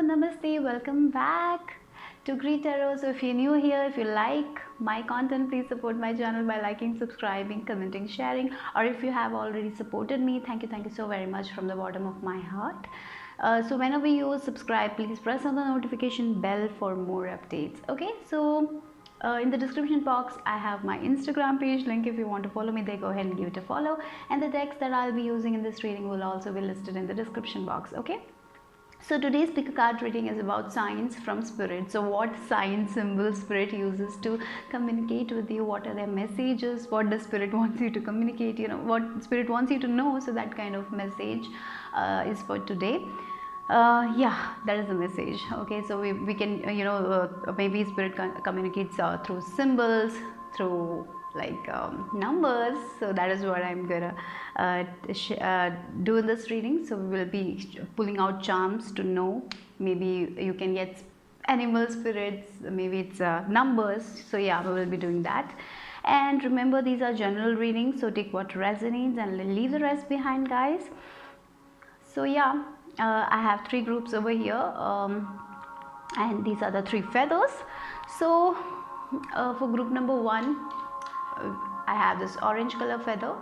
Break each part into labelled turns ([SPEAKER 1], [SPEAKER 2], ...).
[SPEAKER 1] Namaste, welcome back to Greet Tarot. So if you're new here, if you like my content, please support my channel by liking, subscribing, commenting, sharing. Or if you have already supported me, thank you so very much from the bottom of my heart. So whenever you subscribe, please press on the notification bell for more updates. Okay, so in the description box I have my Instagram page link. If you want to follow me there, go ahead and give it a follow, and the text that I'll be using in this reading will also be listed in the description box. Okay, so today's pick a card reading is about signs from spirit. So what sign, symbol spirit uses to communicate with you, what are their messages, what does spirit wants you to communicate, what spirit wants you to know. So that kind of message is for today. Yeah, that is the message. Okay, so we can maybe spirit communicates through symbols, through like numbers. So that is what I'm gonna do in this reading. So we will be pulling out charms to know. Maybe you can get animal spirits, maybe it's numbers. So yeah, we will be doing that. And remember, these are general readings, so take what resonates and leave the rest behind, guys. So yeah, I have three groups over here, and these are the three feathers. So for group number one, I have this orange color feather.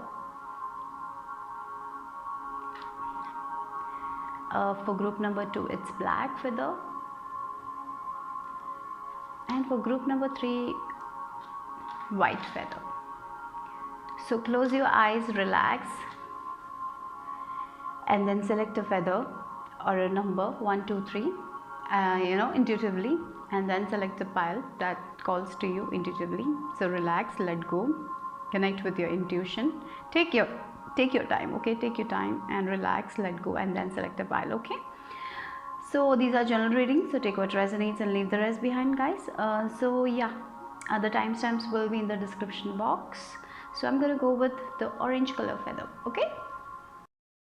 [SPEAKER 1] For group number two, it's black feather. And for group number three, white feather. So close your eyes, relax, and then select a feather or a number 1, 2, 3, intuitively, and then select a pile that calls to you intuitively. So relax, let go, connect with your intuition. Take your time. Okay, take your time and relax, let go, and then select a pile. Okay, so these are general readings, so take what resonates and leave the rest behind, guys. So yeah, the timestamps will be in the description box. So I'm gonna go with the orange color feather. Okay,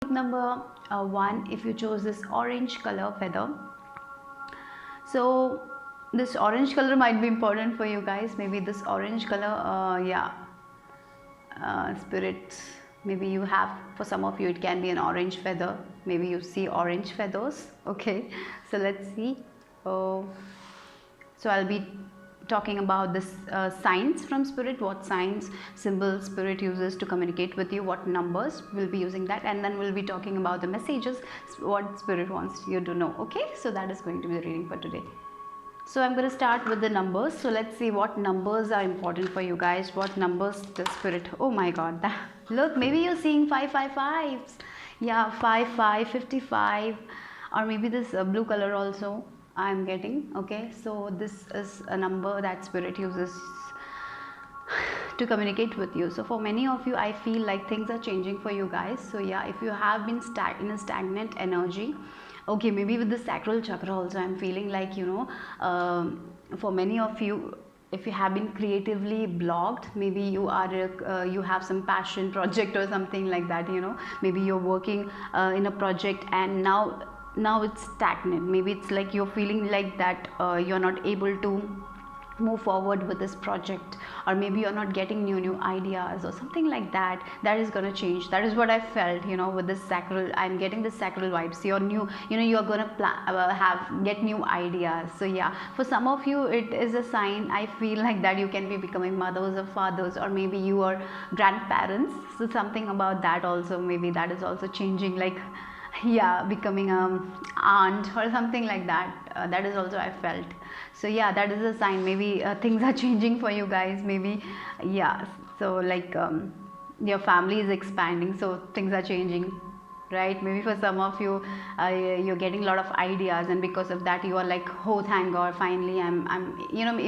[SPEAKER 1] number one, if you chose this orange color feather, so this orange color might be important for you guys. Maybe this orange color, spirits, maybe you have, for some of you it can be an orange feather, maybe you see orange feathers. Okay, so let's see. So I'll be talking about this signs from spirit, what signs, symbols spirit uses to communicate with you, what numbers we'll be using that, and then we'll be talking about the messages, what spirit wants you to know. Okay, so that is going to be the reading for today. So I'm going to start with the numbers. So let's see what numbers are important for you guys, what numbers the spirit, oh my god, look, maybe you're seeing 555s. Yeah, 55, 55, or maybe this blue color also I'm getting. Okay, so this is a number that spirit uses to communicate with you. So for many of you, I feel like things are changing for you guys. So yeah, if you have been in a stagnant energy, okay, maybe with the sacral chakra also, I'm feeling like, for many of you, if you have been creatively blocked, maybe you are you have some passion project or something like that, maybe you're working in a project and now it's stagnant. Maybe it's like you're feeling like that you're not able to move forward with this project, or maybe you're not getting new ideas or something like that. That is going to change. That is what I felt, with this sacral. I'm getting the sacral vibes. You're new, you're going to get new ideas. So yeah, for some of you it is a sign, I feel like, that you can be becoming mothers or fathers, or maybe you are grandparents. So something about that also, maybe that is also changing, like yeah, becoming aunt or something like that. That is also I felt. So yeah, that is a sign. Maybe things are changing for you guys, maybe. Yeah, so like your family is expanding, so things are changing, right? Maybe for some of you, you're getting a lot of ideas, and because of that you are like, oh thank god, finally I'm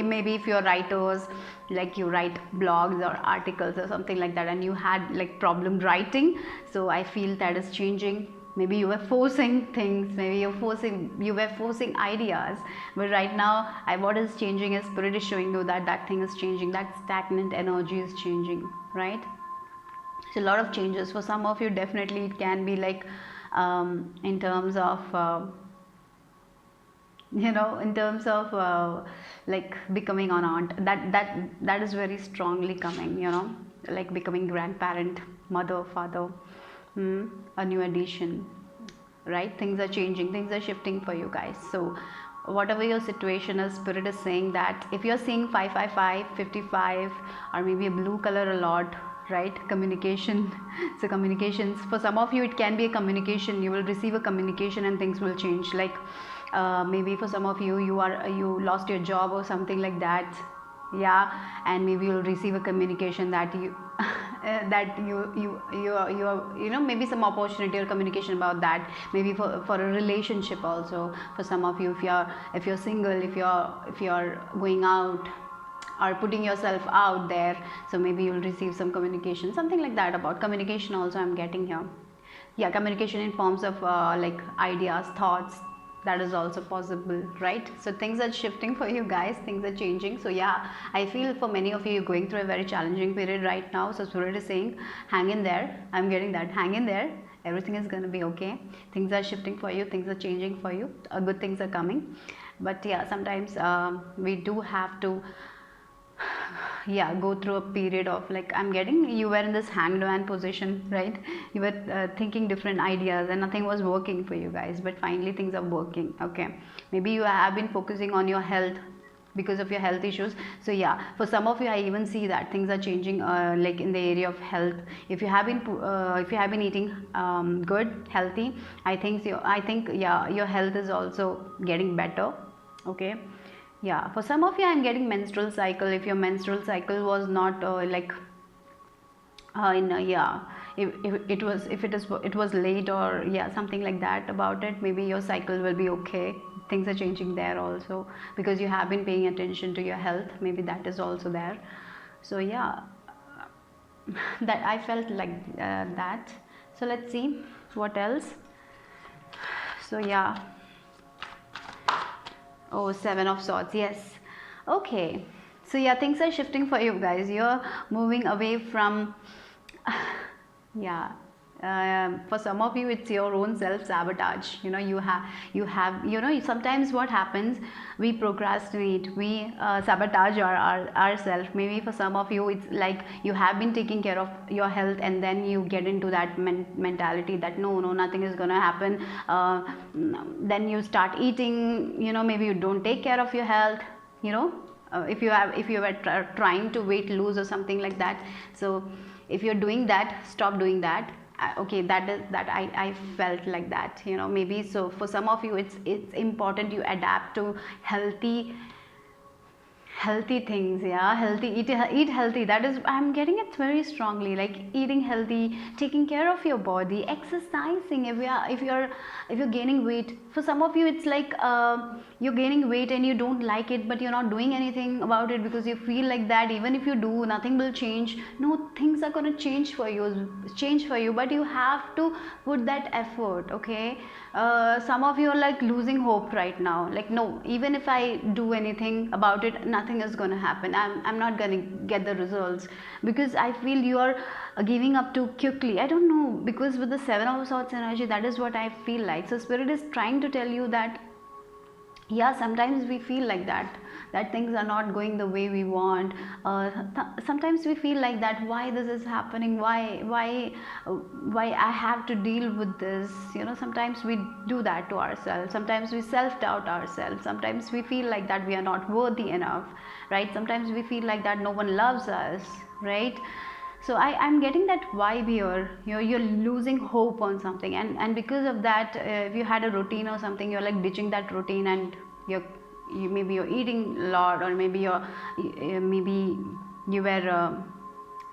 [SPEAKER 1] maybe if you're writers, like you write blogs or articles or something like that, and you had like problem writing, so I feel that is changing. Maybe you were forcing things, maybe you were forcing ideas, but right now what is changing is spirit is showing you that thing is changing, that stagnant energy is changing, right? So a lot of changes for some of you. Definitely it can be like in terms of like becoming an aunt, that is very strongly coming, like becoming grandparent, mother, father, a new addition. right? Things are changing, things are shifting for you guys. So whatever your situation is, spirit is saying that if you're seeing 555, 55, or maybe a blue color a lot, right? Communication. So communications, for some of you it can be a communication, you will receive a communication and things will change. Like maybe for some of you, you lost your job or something like that. Yeah, and maybe you'll receive a communication that you that you know, maybe some opportunity or communication about that. Maybe for a relationship also. For some of you, if you're single, if you're going out or putting yourself out there, so maybe you'll receive some communication, something like that. About communication also I'm getting here. Yeah, communication in forms of like ideas, thoughts, that is also possible, right? So things are shifting for you guys, things are changing. So yeah, I feel for many of you, you're going through a very challenging period right now. So Spirit is saying hang in there. I'm getting that, hang in there, everything is going to be okay. Things are shifting for you, things are changing for you, good things are coming. But yeah, sometimes we do have to yeah, go through a period of, like, I'm getting, you were in this hanged man position, right? You were thinking different ideas and nothing was working for you guys, but finally things are working. Okay, maybe you have been focusing on your health because of your health issues. So yeah, for some of you, I even see that things are changing, like in the area of health. If you have been eating good, healthy, I think yeah, your health is also getting better. Okay, yeah, for some of you, I'm getting menstrual cycle. If your menstrual cycle was not like in yeah, if it was late, or yeah, something like that about it, maybe your cycle will be okay. Things are changing there also, because you have been paying attention to your health. Maybe that is also there. So yeah, that I felt like that. So let's see what else. So yeah. Oh, Seven of Swords, yes. Okay. So yeah, things are shifting for you guys. You're moving away from, yeah. For some of you, it's your own self-sabotage. You know, you know, sometimes what happens, we procrastinate, we sabotage ourselves. Maybe for some of you, it's like you have been taking care of your health, and then you get into that mentality that no, nothing is gonna happen. Then you start eating, you know, maybe you don't take care of your health, you know. If you were trying to weight lose or something like that, so if you're doing that, stop doing that. Okay, I felt like that, you know. Maybe so for some of you, it's important you adapt to healthy things. Yeah, eat healthy. That is, I'm getting it very strongly, like eating healthy, taking care of your body, exercising. If you're gaining weight, for some of you it's like you're gaining weight and you don't like it, but you're not doing anything about it because you feel like that even if you do, nothing will change. No, things are going to change for you, but you have to put that effort. Okay, some of you are like losing hope right now, like, no, even if I do anything about it, nothing is going to happen. I'm not going to get the results, because I feel you are giving up too quickly. I don't know, because with the Seven of Swords energy, that is what I feel like. So Spirit is trying to tell you that yeah, sometimes we feel like that things are not going the way we want. Sometimes we feel like that, why this is happening, why I have to deal with this, you know. Sometimes we do that to ourselves. Sometimes we self-doubt ourselves. Sometimes we feel like that we are not worthy enough, right? Sometimes we feel like that no one loves us, right? So I'm getting that vibe here. You're losing hope on something, and because of that, if you had a routine or something, you're like ditching that routine, and maybe you're eating a lot, or maybe maybe you were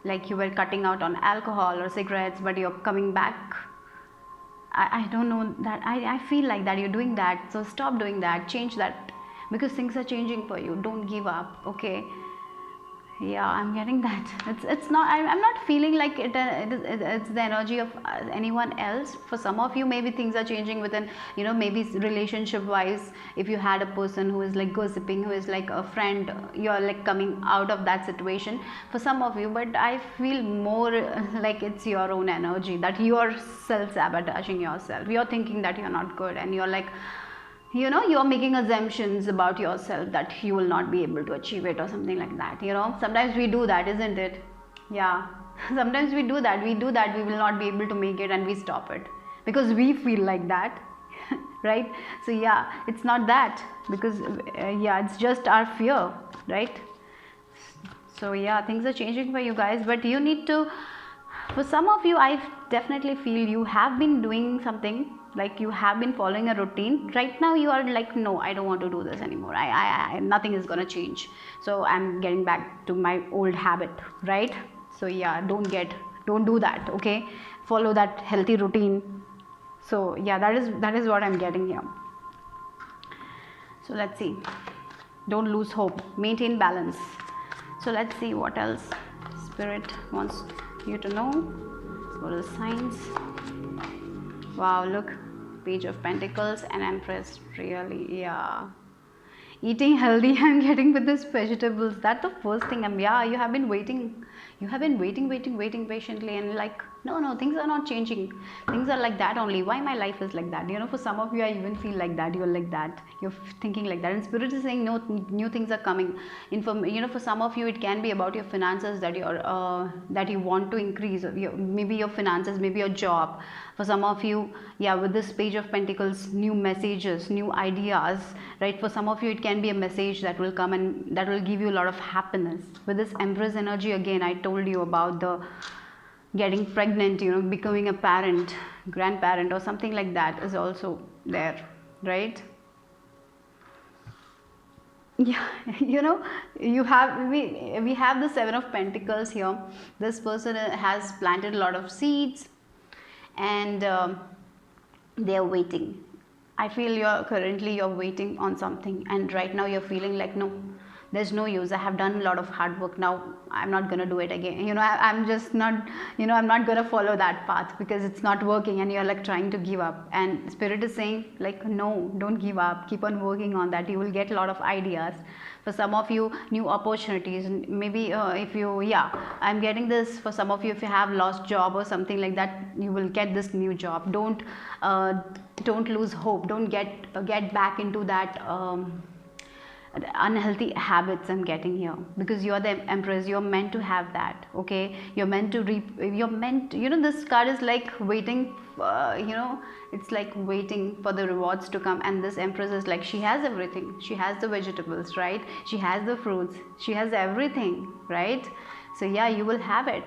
[SPEAKER 1] like you were cutting out on alcohol or cigarettes, but you're coming back. I don't know, that I feel like that you're doing that. So stop doing that, change that, because things are changing for you. Don't give up. Okay, yeah, I'm getting that. It's not, I'm not feeling like it's the energy of anyone else. For some of you, maybe things are changing within, you know, maybe relationship wise. If you had a person who is like gossiping, who is like a friend, you're like coming out of that situation for some of you. But I feel more like it's your own energy, that you're self-sabotaging yourself. You're thinking that you're not good, and you're like, you know, you're making assumptions about yourself that you will not be able to achieve it or something like that. You know, sometimes we do that, isn't it? Yeah, sometimes we do that, we will not be able to make it, and we stop it because we feel like that. Right? So yeah, it's not that, because yeah, it's just our fear, right? So yeah, things are changing for you guys, but you need to, for some of you, I definitely feel you have been doing something, like you have been following a routine. Right now you are like, no, I don't want to do this anymore. Nothing is gonna change, so I'm getting back to my old habit, right? So yeah, don't do that, okay? Follow that healthy routine. So yeah, that is what I'm getting here. So let's see. Don't lose hope, maintain balance. So let's see what else Spirit wants you to know. What are the signs? Wow, look, Page of Pentacles and Empress. Really, yeah. Eating healthy, I'm getting with this vegetables. That's the first thing. Yeah, you have been waiting. You have been waiting patiently, and like, no, things are not changing. Things are like that only. Why my life is like that? You know, for some of you, I even feel like that. You're like that. You're thinking like that. And Spirit is saying, no, new things are coming. For some of you, it can be about your finances that you want to increase. Maybe your finances, maybe your job. For some of you, yeah, with this Page of Pentacles, new messages, new ideas, right? For some of you, it can be a message that will come and that will give you a lot of happiness. With this Empress energy, again, I told you about the getting pregnant, becoming a parent, grandparent, or something like that is also there, right? Yeah, we have the Seven of Pentacles here. This person has planted a lot of seeds, and they're waiting. I feel you're waiting on something, and right now you're feeling like, no, there's no use. I have done a lot of hard work. Now I'm not gonna do it again. I'm just not, I'm not gonna follow that path because it's not working, and you're like trying to give up. And Spirit is saying like, no, don't give up. Keep on working on that. You will get a lot of ideas. For some of you, new opportunities. Maybe if you, yeah, I'm getting this. For some of you, if you have lost job or something like that, you will get this new job. Don't lose hope. Don't get back into that unhealthy habits. I'm getting here, because you're the Empress. You're meant to have that, okay? You're meant to reap. You're meant, this card is like waiting, it's like waiting for the rewards to come. And this Empress is like, she has everything. She has the vegetables, right? She has the fruits. She has everything, right? So yeah, you will have it.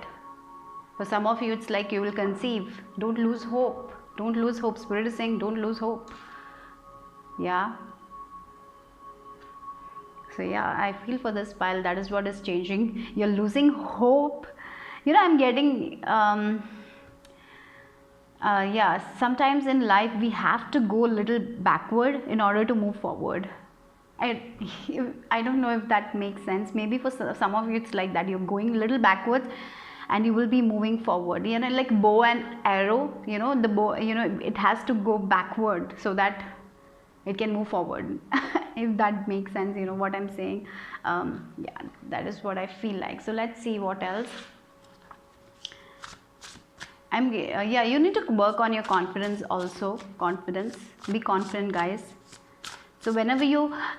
[SPEAKER 1] For some of you, it's like you will conceive. Don't lose hope. Don't lose hope. Spirit is saying, don't lose hope. Yeah. So yeah, I feel for this pile, that is what is changing. You're losing hope. I'm getting, yeah, sometimes in life we have to go a little backward in order to move forward. I don't know if that makes sense. Maybe for some of you it's like that. You're going a little backwards and you will be moving forward. Like bow and arrow, the bow, it has to go backward so that it can move forward. If that makes sense, what I'm saying. Yeah, that is what I feel like. So let's see what else. Yeah, you need to work on your confidence also. Confidence. Be confident, guys. So whenever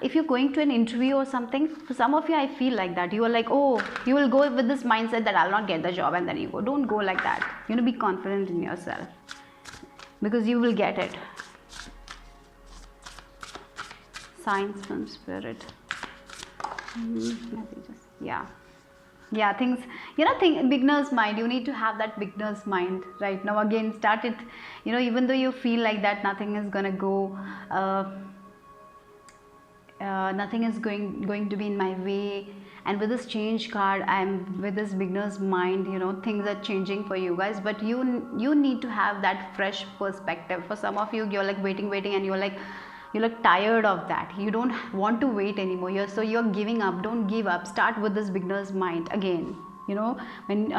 [SPEAKER 1] if you're going to an interview or something, for some of you, I feel like that. You are like, oh, you will go with this mindset that I'll not get the job, and then you go. Don't go like that. Be confident in yourself, because you will get it. Signs from Spirit. Yeah, things, beginner's mind. You need to have that beginner's mind right now. Again, start it. Even though you feel like that nothing is gonna go, nothing is going to be in my way. And with this change card, I'm with this beginner's mind. Things are changing for you guys, but you need to have that fresh perspective. For some of you, you're like waiting, and you're like, you look tired of that. You don't want to wait anymore. You're giving up. Don't give up. Start with this beginner's mind again. When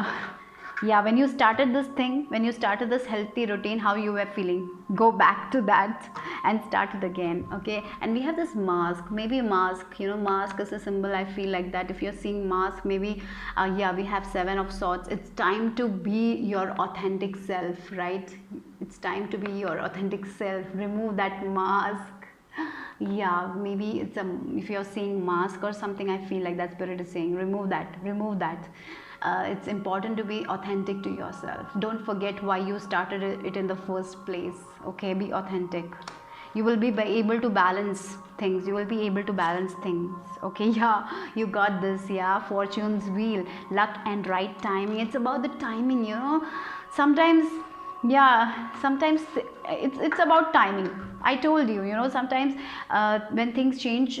[SPEAKER 1] yeah, when you started this thing, when you started this healthy routine, how you were feeling, go back to that and start it again, okay? And we have this mask. Maybe mask, mask is a symbol. I feel like that. If you're seeing mask, maybe yeah, we have Seven of Swords. It's time to be your authentic self, right? It's time to be your authentic self. Remove that mask. Yeah, maybe if you're seeing mask or something, I feel like that Spirit is saying, remove that. It's important to be authentic to yourself. Don't forget why you started it in the first place. Okay, be authentic. You will be able to balance things. You will be able to balance things. Okay, yeah, you got this. Yeah, fortune's wheel, luck and right timing. It's about the timing, you know. Sometimes, yeah, sometimes it's about timing. I told you, you know, sometimes when things change,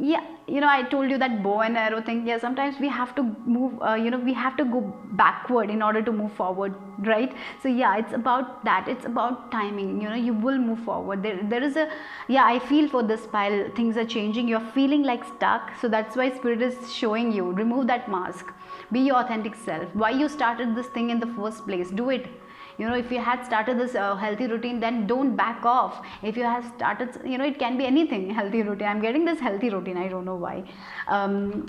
[SPEAKER 1] yeah, you know, I told you that bow and arrow thing. Yeah, sometimes we have to move, you know, we have to go backward in order to move forward, right? So yeah, it's about that. It's about timing. You know, you will move forward. There is a, yeah, I feel for this pile, things are changing. You're feeling like stuck. So that's why spirit is showing you, remove that mask. Be your authentic self. Why you started this thing in the first place? Do it. You know, if you had started this healthy routine, then don't back off. If you have started, you know, it can be anything. Healthy routine, I'm getting this healthy routine, I don't know why.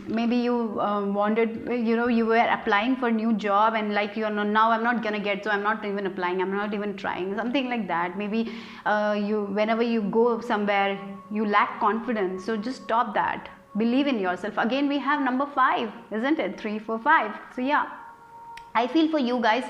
[SPEAKER 1] Maybe you wanted, you know, you were applying for new job and like, you know, now I'm not gonna get, so I'm not even applying, I'm not even trying, something like that. Maybe you, whenever you go somewhere, you lack confidence, so just stop that. Believe in yourself. Again, we have number 5, isn't it? 3 4 5. So yeah, I feel for you guys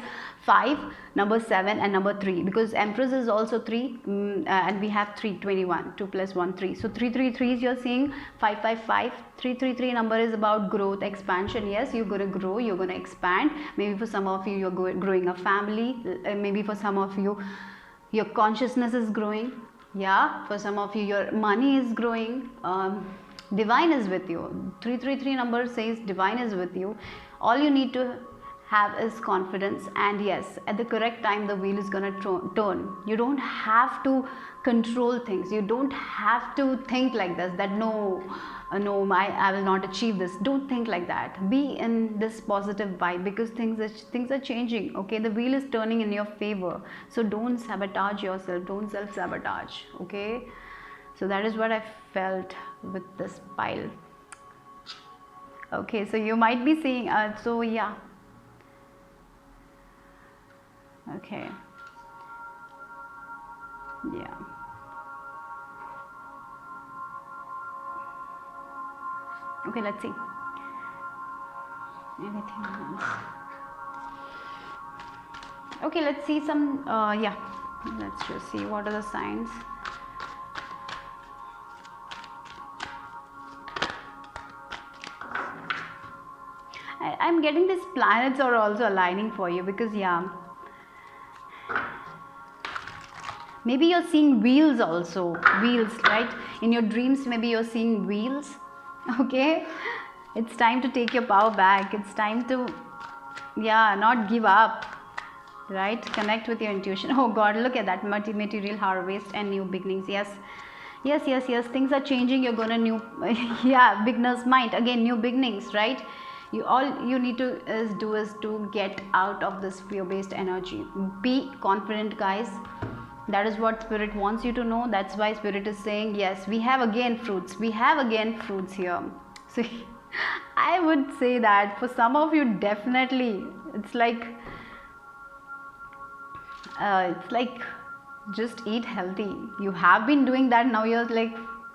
[SPEAKER 1] 5, number 7 and number 3, because Empress is also 3, and we have 3, 21, 2 plus 1, 3. So 3 you're seeing, 5 5 5, 3 number is about growth, expansion. Yes, you're going to grow, you're going to expand. Maybe for some of you, you're growing a family. Maybe for some of you, your consciousness is growing. Yeah, for some of you, your money is growing. Divine is with you. 3 number says divine is with you. All you need to have is confidence, and yes, at the correct time the wheel is going to turn. You don't have to control things. You don't have to think like this, that no, I will not achieve this. Don't think like that. Be in this positive vibe, because things are changing. Okay, the wheel is turning in your favor, so don't sabotage yourself, don't self sabotage. Okay, so that is what I felt with this pile. Okay, so you might be seeing so yeah. Okay, yeah, okay, let's see anything else. Okay, let's see some yeah, let's just see what are the signs. I'm getting these planets are also aligning for you, because yeah, maybe you're seeing wheels also, wheels, right? In your dreams, maybe you're seeing wheels. Okay, it's time to take your power back. It's time to, yeah, not give up, right? Connect with your intuition. Oh God, look at that, material harvest and new beginnings. Yes, things are changing. You're gonna new yeah, beginner's mind, again, new beginnings, right? All you need to do is to get out of this fear-based energy. Be confident, guys. That is what spirit wants you to know. That's why spirit is saying, yes, we have again fruits here. So I would say that for some of you, definitely it's like just eat healthy. You have been doing that, now you're like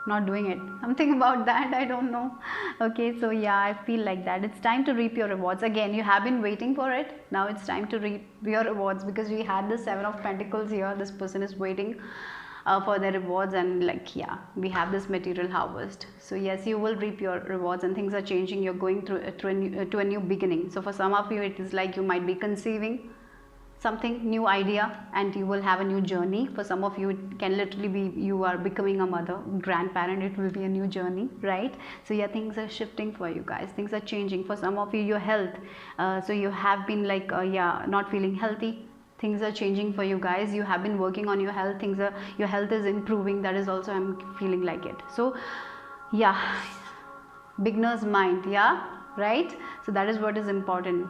[SPEAKER 1] not doing it, something about that, I don't know. Okay, so yeah, I feel like that it's time to reap your rewards. Again, you have been waiting for it, now it's time to reap your rewards, because we had the 7 of Pentacles here. This person is waiting for their rewards, and like, yeah, we have this material harvest. So yes, you will reap your rewards, and things are changing. You're going through to a new beginning. So for some of you, it is like you might be conceiving something, new idea, and you will have a new journey. For some of you, it can literally be you are becoming a mother, grandparent. It will be a new journey, right? So yeah, things are shifting for you guys, things are changing. For some of you, your health, so you have been like yeah, not feeling healthy. Things are changing for you guys. You have been working on your health. Your health is improving. That is also, I'm feeling like it. So yeah, beginner's mind, yeah, right? So that is what is important.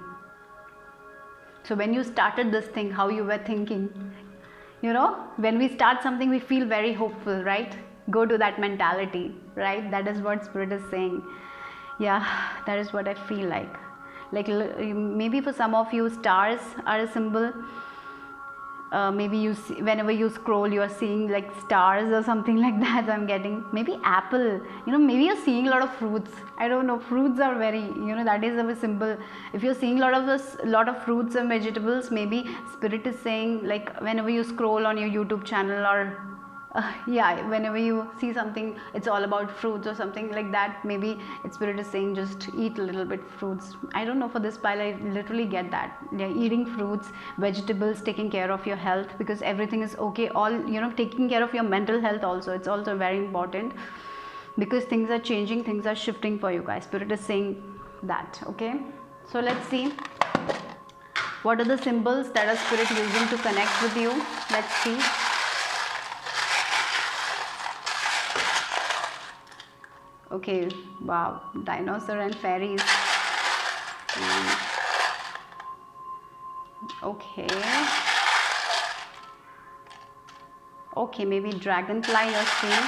[SPEAKER 1] So when you started this thing, how you were thinking, you know, when we start something, we feel very hopeful, right? Go to that mentality, right? That is what spirit is saying. Yeah, that is what I feel like maybe for some of you, stars are a symbol. maybe you see, whenever you scroll you are seeing like stars or something like that. I'm getting maybe apple, maybe you're seeing a lot of fruits. I don't know, fruits are very, that is a symbol. If you're seeing a lot of fruits and vegetables, maybe spirit is saying, like whenever you scroll on your YouTube channel, or yeah, whenever you see something it's all about fruits or something like that, maybe spirit is saying just eat a little bit fruits. I don't know, for this pile I literally get that. Yeah, eating fruits, vegetables, taking care of your health, because everything is okay. All, taking care of your mental health also, it's also very important, because things are changing, things are shifting for you guys. Spirit is saying that. Okay, so let's see what are the symbols that are spirit using to connect with you. Let's see. Okay, wow, dinosaur and fairies. Okay. Okay, maybe dragonfly you're seeing.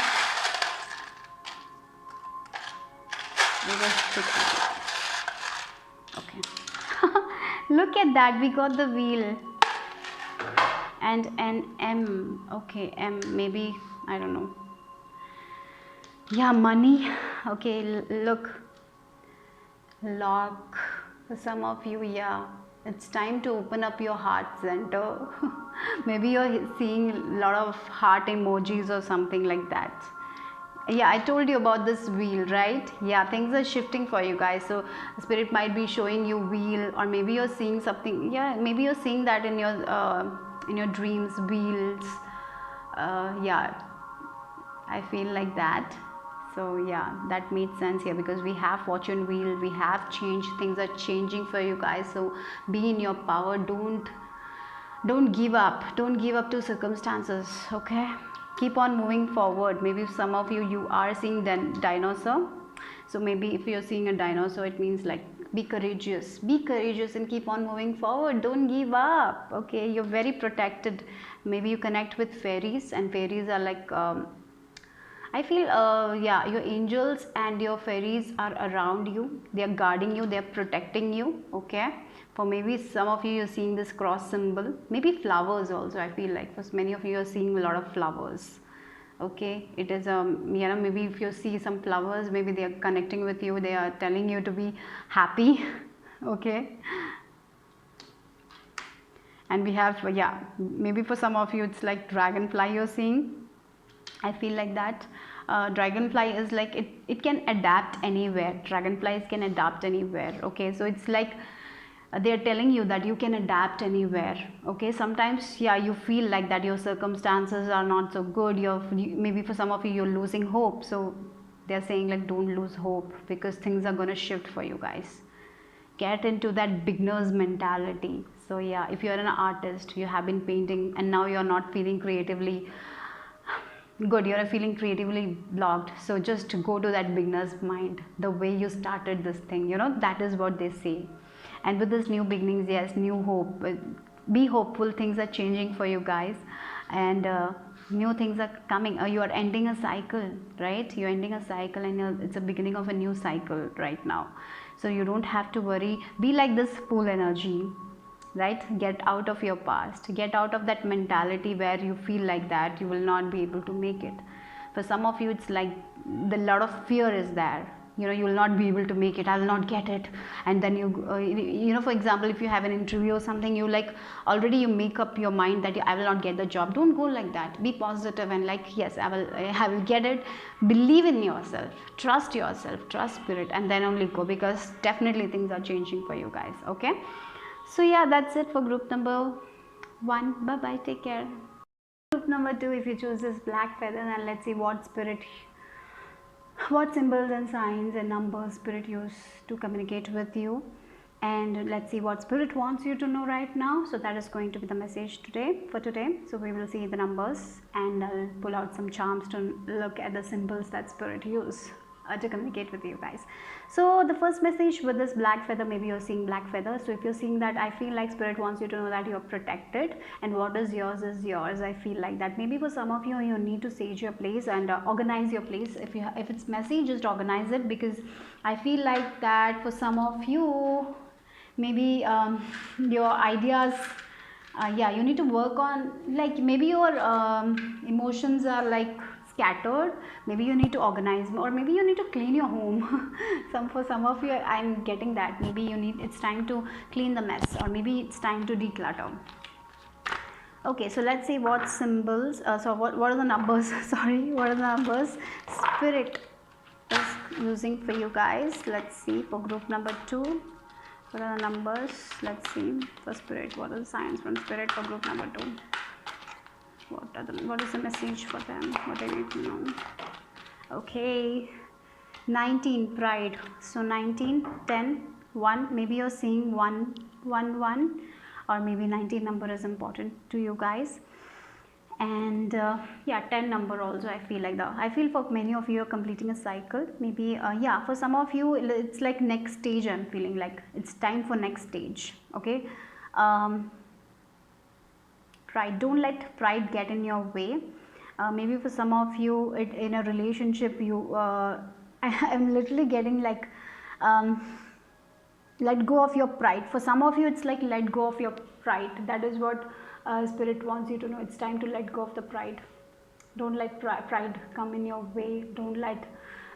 [SPEAKER 1] Okay. Look at that, we got the wheel. And an M. Okay, M, maybe, I don't know. Yeah, money. Okay, look, lock. For some of you, yeah, it's time to open up your heart center. Maybe you're seeing a lot of heart emojis or something like that. Yeah, I told you about this wheel, right? Yeah, things are shifting for you guys. So spirit might be showing you wheel, or maybe you're seeing something. Yeah, maybe you're seeing that in your dreams, wheels. Yeah, I feel like that. So yeah, that made sense here, because we have fortune wheel, we have change, things are changing for you guys. So be in your power. Don't give up, don't give up to circumstances. Okay, keep on moving forward. Maybe some of you are seeing the dinosaur. So maybe if you're seeing a dinosaur, it means like be courageous, and keep on moving forward. Don't give up. Okay, you're very protected. Maybe you connect with fairies, and fairies are like I feel, yeah, your angels and your fairies are around you. They are guarding you. They are protecting you. Okay. For maybe some of you, you're seeing this cross symbol. Maybe flowers also. I feel like for many of you, are seeing a lot of flowers. Okay. It is maybe if you see some flowers, maybe they are connecting with you. They are telling you to be happy. Okay. And we have, yeah, maybe for some of you, it's like dragonfly you're seeing. I feel like that. Dragonfly is like it can adapt anywhere. Dragonflies can adapt anywhere. Okay, so it's like they are telling you that you can adapt anywhere. Okay, sometimes, yeah, you feel like that your circumstances are not so good. Maybe for some of you, you're losing hope. So they're saying like don't lose hope, because things are gonna shift for you guys. Get into that beginner's mentality. So yeah, if you're an artist, you have been painting and now you're not feeling creatively good, you're feeling creatively blocked, so just go to that beginner's mind, the way you started this thing, that is what they say. And with this new beginnings, yes, new hope, be hopeful, things are changing for you guys, and new things are coming. You are ending a cycle, right? You're ending a cycle, and it's a beginning of a new cycle right now. So you don't have to worry. Be like this pool energy, right? Get out of your past, get out of that mentality where you feel like that you will not be able to make it. For some of you, it's like the lot of fear is there, you will not be able to make it, I will not get it. And then for example, if you have an interview or something, you like already you make up your mind that I will not get the job. Don't go like that. Be positive and like, yes, I will get it. Believe in yourself, trust spirit, and then only go, because definitely things are changing for you guys. Okay, so yeah, that's it for group number 1. Bye bye, take care. Group number 2, if you choose this black feather, then let's see what symbols and signs and numbers spirit use to communicate with you. And let's see what spirit wants you to know right now. So that is going to be the message for today. So we will see the numbers, and I'll pull out some charms to look at the symbols that spirit use to communicate with you guys. So the first message with this black feather, maybe you're seeing black feather. So if you're seeing that, I feel like spirit wants you to know that you're protected, and what is yours. I feel like that maybe for some of you, you need to sage your place and organize your place. If it's messy, just organize it, because I feel like that for some of you, maybe your ideas Yeah, you need to work on, like, maybe your emotions are like scattered. Maybe you need to organize, or maybe you need to clean your home. For some of you, I'm getting that maybe it's time to clean the mess, or maybe it's time to declutter. Okay, so let's see what symbols, what are the numbers, sorry, what are the numbers Spirit is using for you guys. Let's see for group number 2. What are the numbers? Let's see for Spirit. What are the signs from Spirit for group number 2? What is the message for them? What do they need to know? Okay, 19, Pride. So 19, 10, 1. Maybe you're seeing 1, 1, 1, or maybe 19 number is important to you guys. And yeah, 10 number also, I feel for many of you are completing a cycle. Maybe yeah, for some of you it's like next stage. I'm feeling like it's time for next stage. Okay, pride, don't let pride get in your way. Maybe for some of you in a relationship, you I'm literally getting like let go of your pride. For some of you it's like let go of your pride. That is what Spirit wants you to know. It's time to let go of the pride. Don't let pride come in your way. Don't let,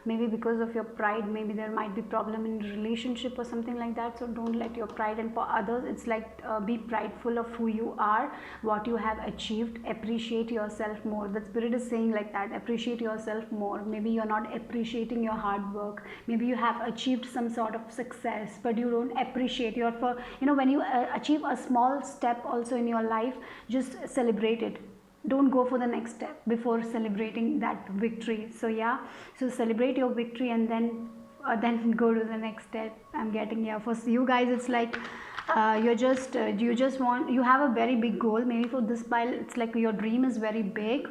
[SPEAKER 1] maybe because of your pride, maybe there might be problem in relationship or something like that. So don't let your pride. And for others it's like be prideful of who you are, what you have achieved. Appreciate yourself more. The Spirit is saying like that, appreciate yourself more. Maybe you're not appreciating your hard work. Maybe you have achieved some sort of success, but you don't appreciate your, for when you achieve a small step also in your life, just celebrate it. Don't go for the next step before celebrating that victory. So yeah, so celebrate your victory and then go to the next step. I'm getting, yeah, for you guys it's like you just want, you have a very big goal. Maybe for this pile it's like your dream is very big.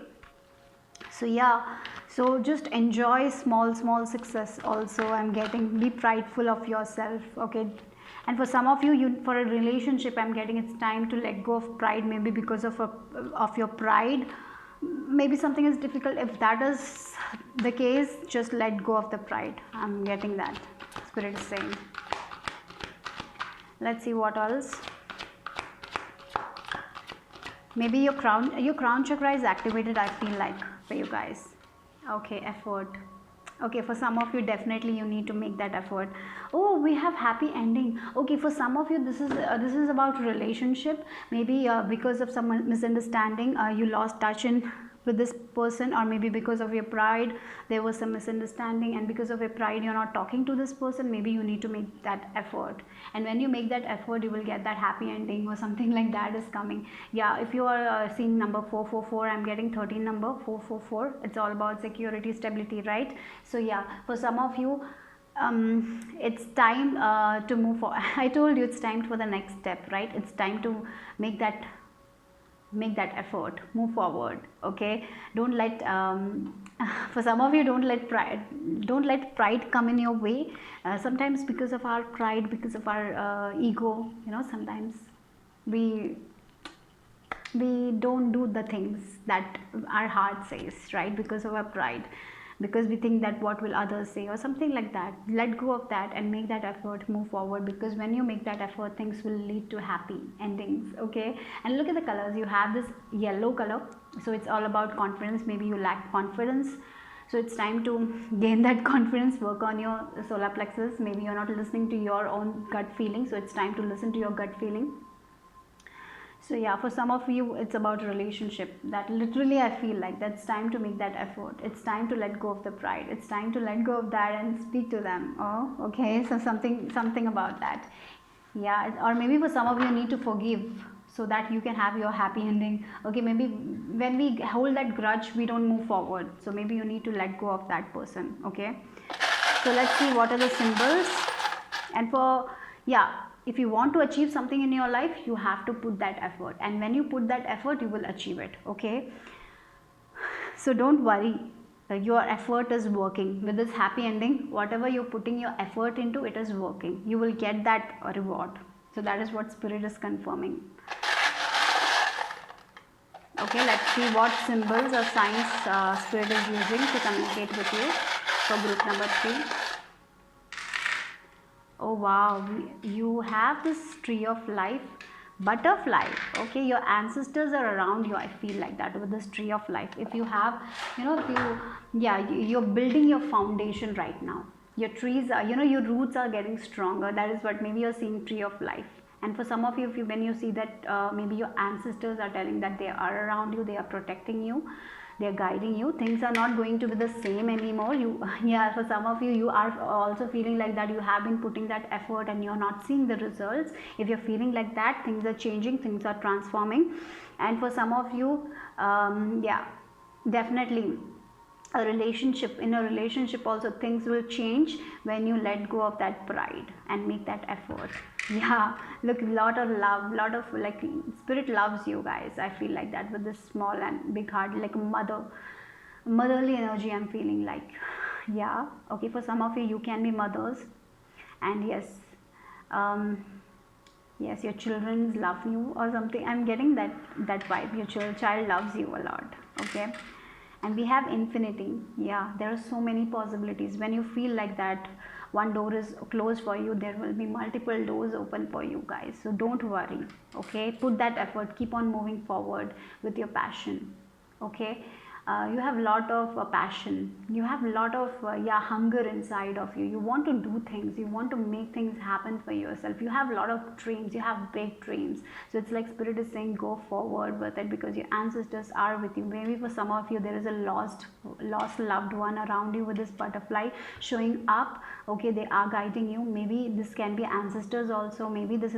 [SPEAKER 1] So yeah, so just enjoy small success also. I'm getting, be prideful of yourself. Okay, and for some of you, for a relationship, I'm getting it's time to let go of pride. Maybe because of your pride, maybe something is difficult. If that is the case, just let go of the pride. I'm getting that Spirit is saying. Let's see what else. Maybe your crown chakra is activated, I feel like, for you guys. Okay, effort. Okay, for some of you definitely you need to make that effort. Oh, we have happy ending. Okay, for some of you this is about relationship. Maybe because of some misunderstanding you lost touch with this person, or maybe because of your pride there was some misunderstanding, and because of your pride you're not talking to this person. Maybe you need to make that effort, and when you make that effort you will get that happy ending or something like that is coming. Yeah, if you are seeing number 444, I'm getting 13 number 444. It's all about security, stability, right? So yeah, for some of you it's time to move forward. I told you it's time for the next step, right? It's time to make that effort, move forward. Okay, don't let for some of you, don't let pride come in your way. Sometimes because of our pride, because of our ego, sometimes we don't do the things that our heart says, right? Because of our pride, because we think that what will others say or something like that. Let go of that and make that effort, move forward, because when you make that effort, things will lead to happy endings. Okay, and look at the colors. You have this yellow color, so it's all about confidence. Maybe you lack confidence, so it's time to gain that confidence. Work on your solar plexus. Maybe you're not listening to your own gut feeling, so it's time to listen to your gut feeling. So yeah, for some of you it's about relationship, that literally I feel like that's time to make that effort. It's time to let go of the pride. It's time to let go of that and speak to them. Oh, okay, so something about that. Yeah, or maybe for some of you need to forgive so that you can have your happy ending. Okay, maybe when we hold that grudge we don't move forward, so maybe you need to let go of that person. Okay, so let's see what are the symbols. And for, yeah, if you want to achieve something in your life, you have to put that effort, and when you put that effort you will achieve it. Okay, so don't worry, your effort is working. With this happy ending, whatever you're putting your effort into, it is working. You will get that reward. So that is what Spirit is confirming. Okay, let's see what symbols or signs Spirit is using to communicate with you for group number 3. Oh wow, you have this tree of life, Butterfly. Okay, your ancestors are around you. I feel like that with this tree of life. If you have, if you, yeah, you're building your foundation right now. Your trees are, your roots are getting stronger. That is what maybe you're seeing tree of life. And for some of you, if you when you see that maybe your ancestors are telling that they are around you, they are protecting you, they're guiding you, things are not going to be the same anymore. You yeah, for some of you, you are also feeling like that you have been putting that effort and you're not seeing the results. If you're feeling like that, things are changing, things are transforming. And for some of you, yeah, definitely in a relationship also, things will change when you let go of that pride and make that effort. Yeah, look, lot of love, lot of like spirit loves you guys. I feel like that with this small and big heart, like motherly energy I'm feeling like. Yeah, okay, for some of you, you can be mothers. And yes, um yes, your children love you or something. I'm getting that vibe. Your child loves you a lot. Okay, and we have infinity. Yeah, there are so many possibilities. When you feel like that one door is closed for you, there will be multiple doors open for you guys. So don't worry. Okay, put that effort, keep on moving forward with your passion. Okay, you have a lot of passion, you have a lot of yeah, hunger inside of you. You want to do things, you want to make things happen for yourself. You have a lot of dreams, you have big dreams. So it's like spirit is saying go forward with it, because your ancestors are with you. Maybe for some of you there is a lost loved one around you with this butterfly showing up. Okay, they are guiding you. Maybe this can be ancestors also. Maybe this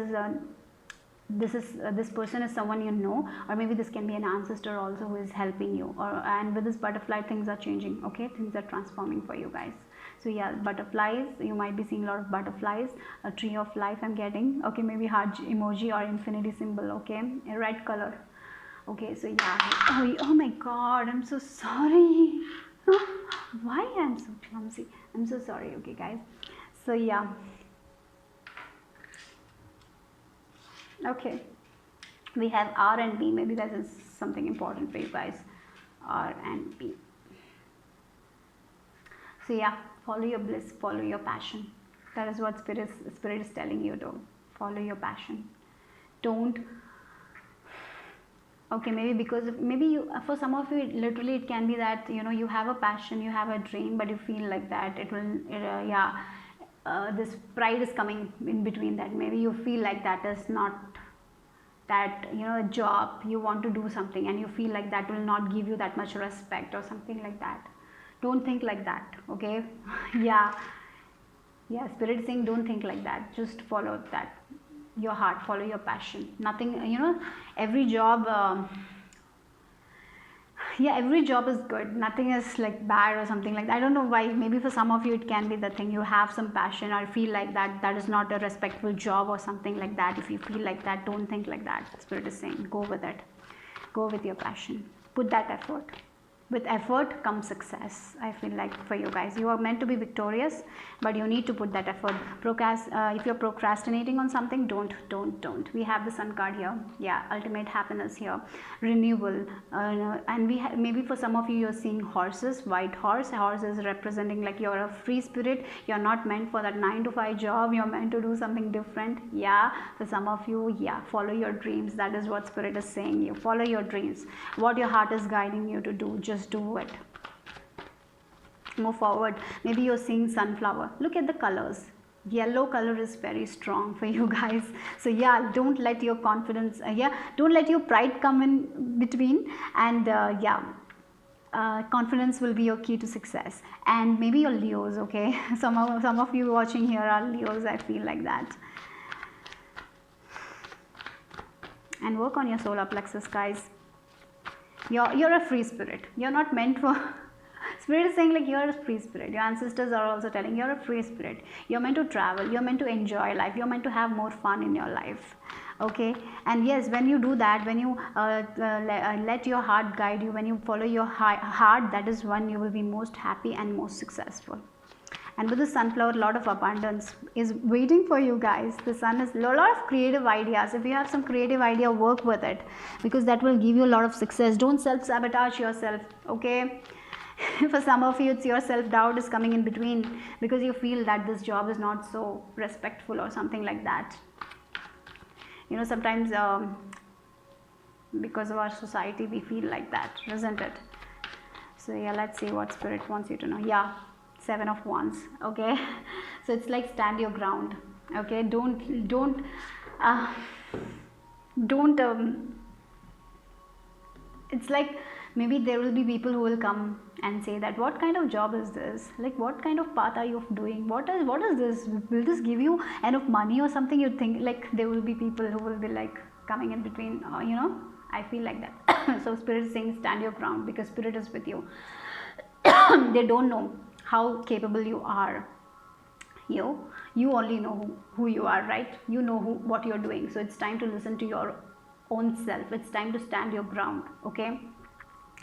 [SPEAKER 1] person is someone you know, or maybe this can be an ancestor also who is helping you. Or and with this butterfly, things are changing. Okay, things are transforming for you guys. So yeah, butterflies, you might be seeing a lot of butterflies. A tree of life I'm getting. Okay, maybe heart emoji or infinity symbol. Okay, a red color. Okay, so yeah, oh my god, I'm so sorry. Why I'm so clumsy, I'm so sorry. Okay guys, so yeah, okay, we have R and B. Maybe that is something important for you guys. R and B. So yeah, follow your bliss, follow your passion. That is what spirit is telling you to follow your passion. Don't. Okay, maybe because maybe you, for some of you, literally it can be that you have a passion, you have a dream, but you feel like that yeah, this pride is coming in between that. Maybe you feel like that is not that a job, you want to do something and you feel like that will not give you that much respect or something like that. Don't think like that. Okay. Yeah, yeah, spirit is saying don't think like that, just follow that, your heart, follow your passion. Nothing, every job, yeah, every job is good, nothing is like bad or something like that. I don't know why. Maybe for some of you it can be the thing, you have some passion or feel like that is not a respectful job or something like that. If you feel like that, don't think like that. Spirit is saying go with it, go with your passion, put that effort. With effort comes success. I feel like for you guys, you are meant to be victorious, but you need to put that effort. If you're procrastinating on something, don't. We have the sun card here. Yeah, ultimate happiness here, renewal. And maybe for some of you, you're seeing horses, white horse. Horse is representing like you're a free spirit. You're not meant for that 9 to 5 job. You're meant to do something different. Yeah, for some of you, yeah, follow your dreams. That is what spirit is saying. You follow your dreams. What your heart is guiding you to do, just do it. Move forward. Maybe you're seeing sunflower. Look at the colors. Yellow color is very strong for you guys. So yeah, don't let your confidence, don't let your pride come in between. And yeah, confidence will be your key to success. And maybe you're Leos. Okay, some of you watching here are Leos. I feel like that. And work on your solar plexus, guys. You're a free spirit. You're not meant for spirit is saying like you're a free spirit. Your ancestors are also telling you're a free spirit. You're meant to travel, you're meant to enjoy life, you're meant to have more fun in your life. Okay, and yes, when you do that, when you let your heart guide you, when you follow your heart, that is when you will be most happy and most successful. And with the sunflower, a lot of abundance is waiting for you guys. The sun is a lot of creative ideas. If you have some creative idea, work with it, because that will give you a lot of success. Don't self-sabotage yourself. Okay, for some of you, it's your self-doubt is coming in between because you feel that this job is not so respectful or something like that. Sometimes because of our society we feel like that, isn't it? So yeah, let's see what spirit wants you to know. Yeah, 7 of Wands. Okay. So it's like stand your ground. Okay, uh, don't it's like maybe there will be people who will come and say that what kind of job is this, like what kind of path are you doing, what is this, will this give you enough money or something? You think like there will be people who will be like coming in between, I feel like that. So spirit is saying stand your ground, because spirit is with you. They don't know how capable you are. You only know who you are, right? You know what you're doing. So it's time to listen to your own self. It's time to stand your ground. Okay.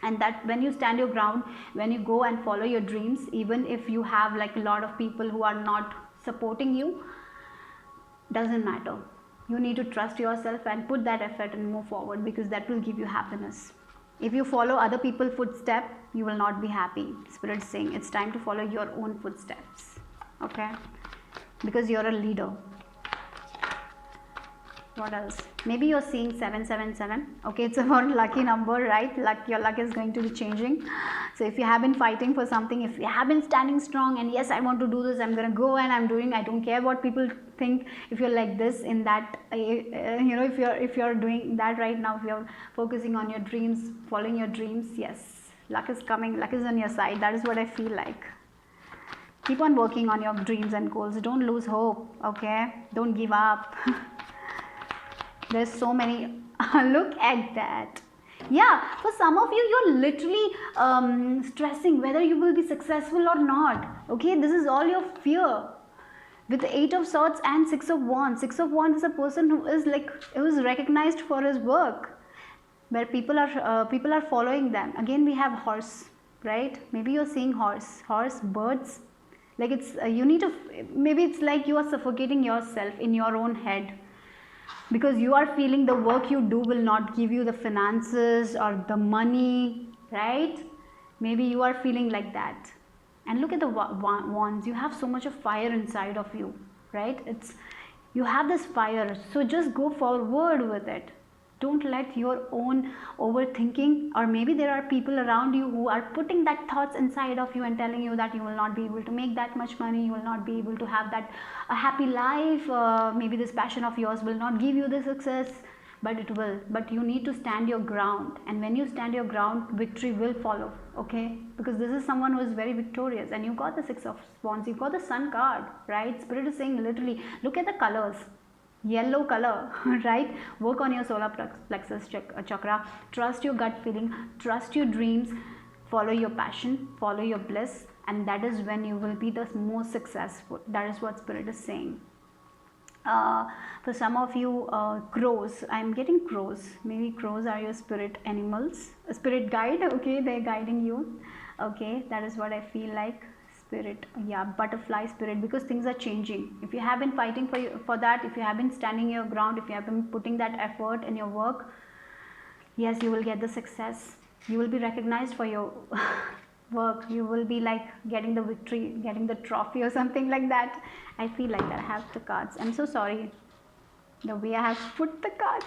[SPEAKER 1] And that when you stand your ground, when you go and follow your dreams, even if you have like a lot of people who are not supporting you, doesn't matter. You need to trust yourself and put that effort and move forward, because that will give you happiness. If you follow other people's footsteps, you will not be happy. Spirit is saying it's time to follow your own footsteps. Okay, because you're a leader. What else? Maybe you're seeing 777. Okay, it's about lucky number, right? Your luck is going to be changing. So if you have been fighting for something, if you have been standing strong and yes, I want to do this, I'm gonna go and I'm doing, I don't care what people think. If you're like this in that, if you're doing that right now, if you're focusing on your dreams, following your dreams, yes, luck is coming, luck is on your side. That is what I feel like. Keep on working on your dreams and goals. Don't lose hope. Okay, don't give up. There's so many. Look at that. Yeah, for some of you, you're literally stressing whether you will be successful or not. Okay, this is all your fear. With the 8 of Swords and 6 of Wands. 6 of Wands is a person who is recognized for his work, where people are following them. Again, we have horse, right? Maybe you're seeing horse, birds. Like it's you need to. Maybe it's like you are suffocating yourself in your own head, because you are feeling the work you do will not give you the finances or the money, right? Maybe you are feeling like that. And look at the wands. You have so much of fire inside of you, right? You have this fire, so just go forward with it. Don't let your own overthinking, or maybe there are people around you who are putting that thoughts inside of you and telling you that you will not be able to make that much money, you will not be able to have that a happy life, maybe this passion of yours will not give you the success, but it will. But you need to stand your ground, and when you stand your ground, victory will follow. Okay, because this is someone who is very victorious, and you got the 6 of Wands, you got the Sun card, right? Spirit is saying literally, look at the colors. Yellow color, right? Work on your solar plexus chakra. Trust your gut feeling, trust your dreams, follow your passion, follow your bliss, and that is when you will be the most successful. That is what Spirit is saying. For some of you, crows, I'm getting crows. Maybe crows are your spirit animals, a spirit guide. Okay, they're guiding you. Okay, that is what I feel like. Spirit, yeah, butterfly spirit, because things are changing. If you have been fighting for that, if you have been standing your ground, if you have been putting that effort in your work, yes, you will get the success. You will be recognized for your work. You will be like getting the victory, getting the trophy or something like that. I feel like that. I have the cards. I'm so sorry the way I have put the cards.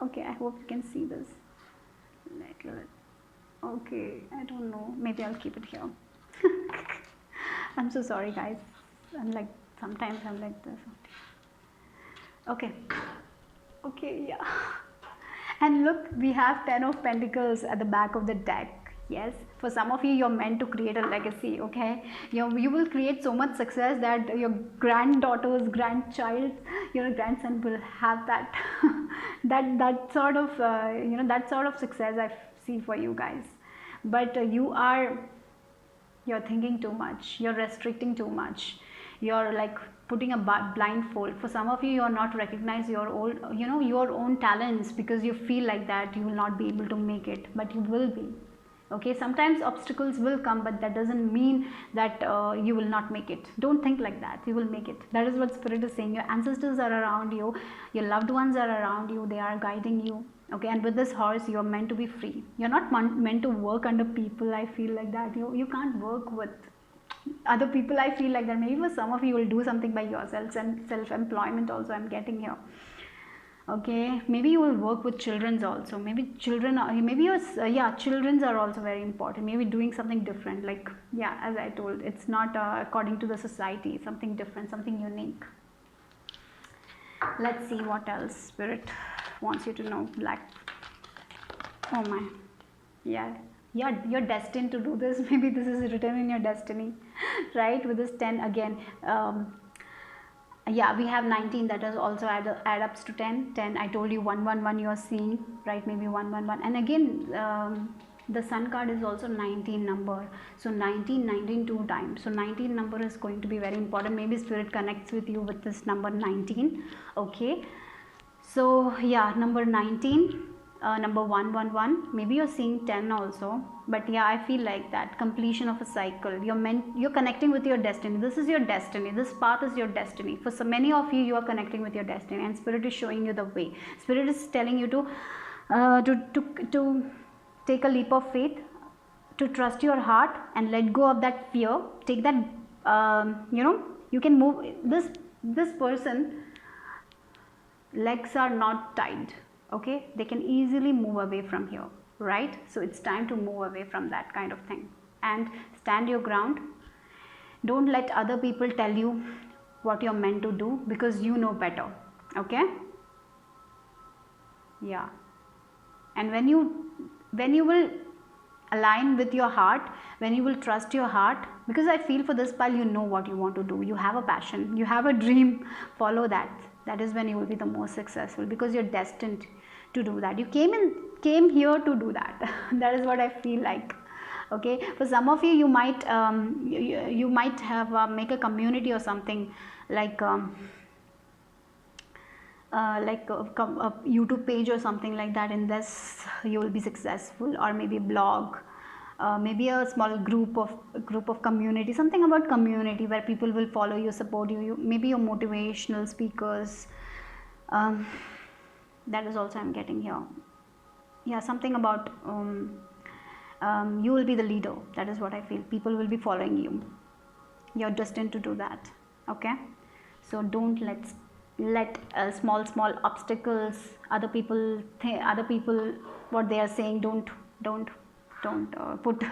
[SPEAKER 1] Okay, I hope you can see this. Okay, I don't know, maybe I'll keep it here. I'm so sorry, guys. Sometimes I'm like this. Okay, yeah. And look, we have 10 of Pentacles at the back of the deck. Yes, for some of you, you're meant to create a legacy. Okay, you will create so much success that your granddaughter's grandchild, your grandson will have that that sort of that sort of success I see for you guys. But you're thinking too much, you're restricting too much, you're like putting a blindfold. For some of you, you're not recognize your own talents, because you feel like that you will not be able to make it, but you will be. Okay, sometimes obstacles will come, but that doesn't mean that you will not make it. Don't think like that. You will make it. That is what Spirit is saying. Your ancestors are around you, your loved ones are around you, they are guiding you. Okay, and with this horse, you're meant to be free. You're not meant to work under people. I feel like that you can't work with other people. I feel like that maybe for some of you will do something by yourselves, and self-employment also I'm getting here. Okay, maybe you will work with children's also. Maybe children are, maybe your yeah, children's are also very important. Maybe doing something different, like, yeah, as I told, it's not according to the society, something different, something unique. Let's see what else spirit wants you to know. Like, oh my, yeah, you're destined to do this. Maybe this is written in your destiny, right? With this 10 again, yeah, we have 19, that is also add ups to 10. I told you 111 you're seeing, right? Maybe 111, and again, the sun card is also 19 number, so 19 two times, so 19 number is going to be very important. Maybe spirit connects with you with this number 19. Okay, so yeah, number 19, number 111, maybe you're seeing 10 also, but yeah, I feel like that completion of a cycle. You're connecting with your destiny. This is your destiny. This path is your destiny. For so many of you, you are connecting with your destiny, and spirit is showing you the way. Spirit is telling you to take a leap of faith, to trust your heart and let go of that fear. Take that, you can move. This person legs are not tied, okay? They can easily move away from here, right? So it's time to move away from that kind of thing and stand your ground. Don't let other people tell you what you're meant to do, because you know better, okay? Yeah, and when you will align with your heart, when you will trust your heart, because I feel for this pile, you know what you want to do, you have a passion, you have a dream, follow that. That is when you will be the most successful, because you're destined to do that. You came here to do that. That is what I feel like. Okay, for some of you, you might you might have make a community or something, like a YouTube page or something like that. In this you will be successful, or maybe a blog, maybe a small group of community, something about community where people will follow you, support you, maybe your motivational speakers. That is also I'm getting here. Yeah, something about you will be the leader. That is what I feel. People will be following you. You're destined to do that. Okay, so don't let small obstacles, other people what they are saying, don't put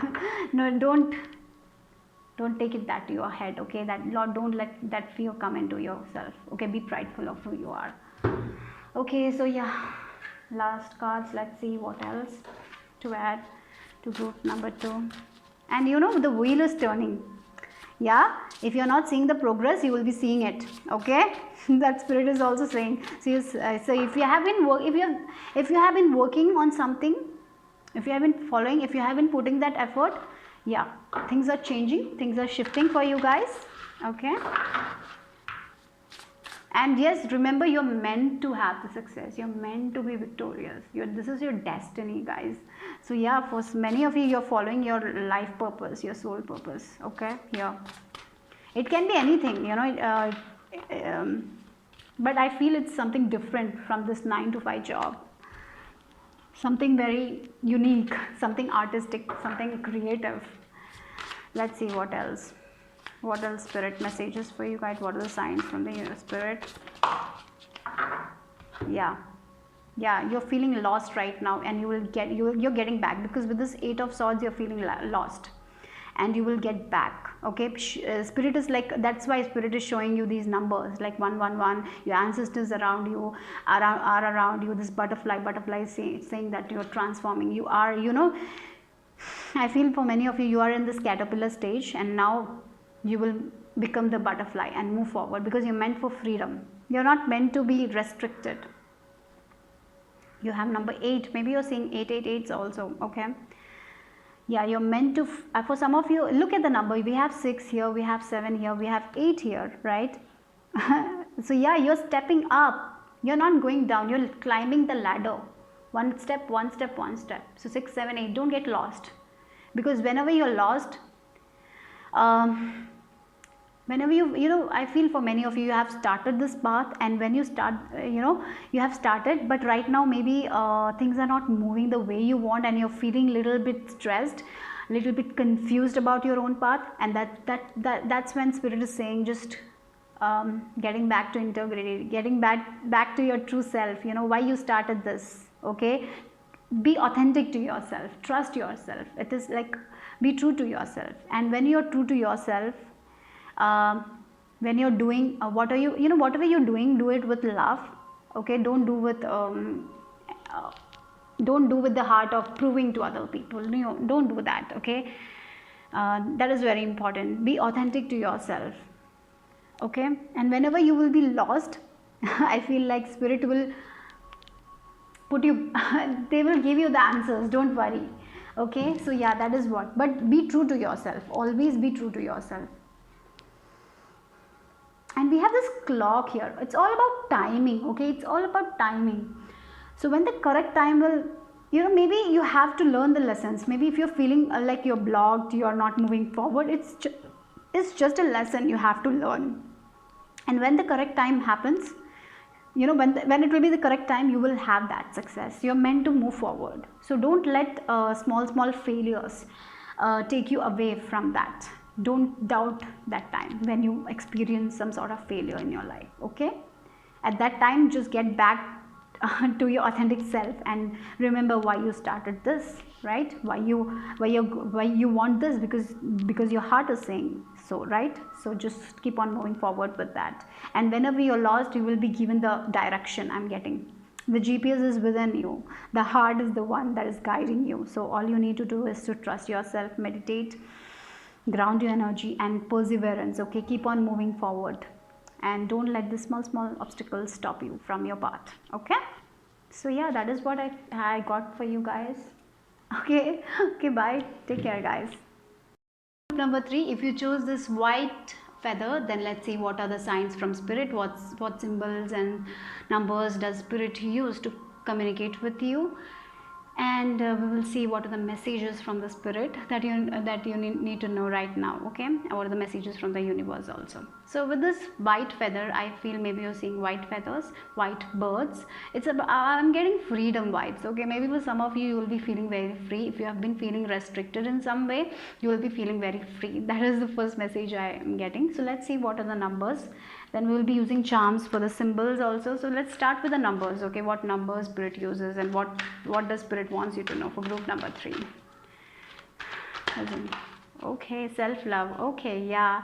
[SPEAKER 1] no, don't take it that to your head. Okay, that Lord, don't let that fear come into yourself. Okay, be prideful of who you are. Okay, so yeah, last cards. Let's see what else to add to group number 2. And the wheel is turning. Yeah, if you're not seeing the progress, you will be seeing it. Okay, that spirit is also saying. So, so if you have been working on something, if you have been following, if you have been putting that effort, yeah, things are changing, things are shifting for you guys. Okay, and yes, remember, you're meant to have the success, you're meant to be victorious. This is your destiny, guys. So yeah, for many of you, you're following your life purpose, your soul purpose. Okay, yeah, it can be anything, but I feel it's something different from this 9 to 5 job, something very unique, something artistic, something creative. Let's see what else spirit messages for you guys. What are the signs from the spirit? Yeah, you're feeling lost right now, and you're getting back, because with this 8 of swords, you're feeling lost, and you will get back. Okay, spirit is like, that's why spirit is showing you these numbers, like 111. Your ancestors around you are around you. This butterfly is saying that you're transforming. You are, I feel for many of you, you are in this caterpillar stage, and now you will become the butterfly and move forward, because you're meant for freedom. You're not meant to be restricted. You have number 8. Maybe you're seeing 888s also. Okay, yeah, you're meant to for some of you, look at the number. We have 6 here, we have 7 here, we have 8 here, right? So yeah, you're stepping up, you're not going down, you're climbing the ladder, one step. So 6, 7, 8, don't get lost, because whenever you're lost, whenever I feel for many of you, you have started this path, and when you start, you have started, but right now maybe things are not moving the way you want, and you're feeling little bit stressed, little bit confused about your own path, and that's when spirit is saying, just
[SPEAKER 2] getting back to integrity, getting back to your true self, why you started this. Okay, be authentic to yourself, trust yourself. It is like, be true to yourself. And when you're true to yourself, when you're doing what are you, whatever you're doing, do it with love. Okay, don't do with the heart of proving to other people. Don't do that. Okay, that is very important. Be authentic to yourself. Okay, and whenever you will be lost, I feel like spirit will put you they will give you the answers, don't worry. Okay, so yeah, that is what. But be true to yourself, always be true to yourself. And we have this clock here, it's all about timing. Okay, it's all about timing. So when the correct time will, maybe you have to learn the lessons. Maybe if you're feeling like you're blocked, you're not moving forward, it's just a lesson you have to learn. And when the correct time happens, when it will be the correct time, you will have that success. You're meant to move forward. So don't let small failures take you away from that. Don't doubt that time when you experience some sort of failure in your life. Okay, at that time, just get back to your authentic self and remember why you started this, right? Why you want this, because your heart is saying so, right? So just keep on moving forward with that. And whenever you're lost, you will be given the direction. I'm getting the GPS is within you, the heart is the one that is guiding you. So all you need to do is to trust yourself, meditate, ground your energy, and perseverance. Okay, keep on moving forward and don't let the small obstacles stop you from your path. Okay, so yeah, that is what I got for you guys. Okay, okay, bye, take care guys.
[SPEAKER 1] Number 3, if you choose this white feather, then let's see what are the signs from spirit. What symbols and numbers does spirit use to communicate with you, and we will see what are the messages from the spirit that you need to know right now. Okay, what are the messages from the universe also. So with this white feather, I feel maybe you're seeing white feathers, white birds. I'm getting freedom vibes. Okay, maybe for some of you will be feeling very free. If you have been feeling restricted in some way, you will be feeling very free. That is the first message I am getting. So let's see what are the numbers. Then we will be using charms for the symbols also. So let's start with the numbers. Okay, what numbers spirit uses and what does spirit wants you to know for group number 3. Okay, self-love. Okay, yeah,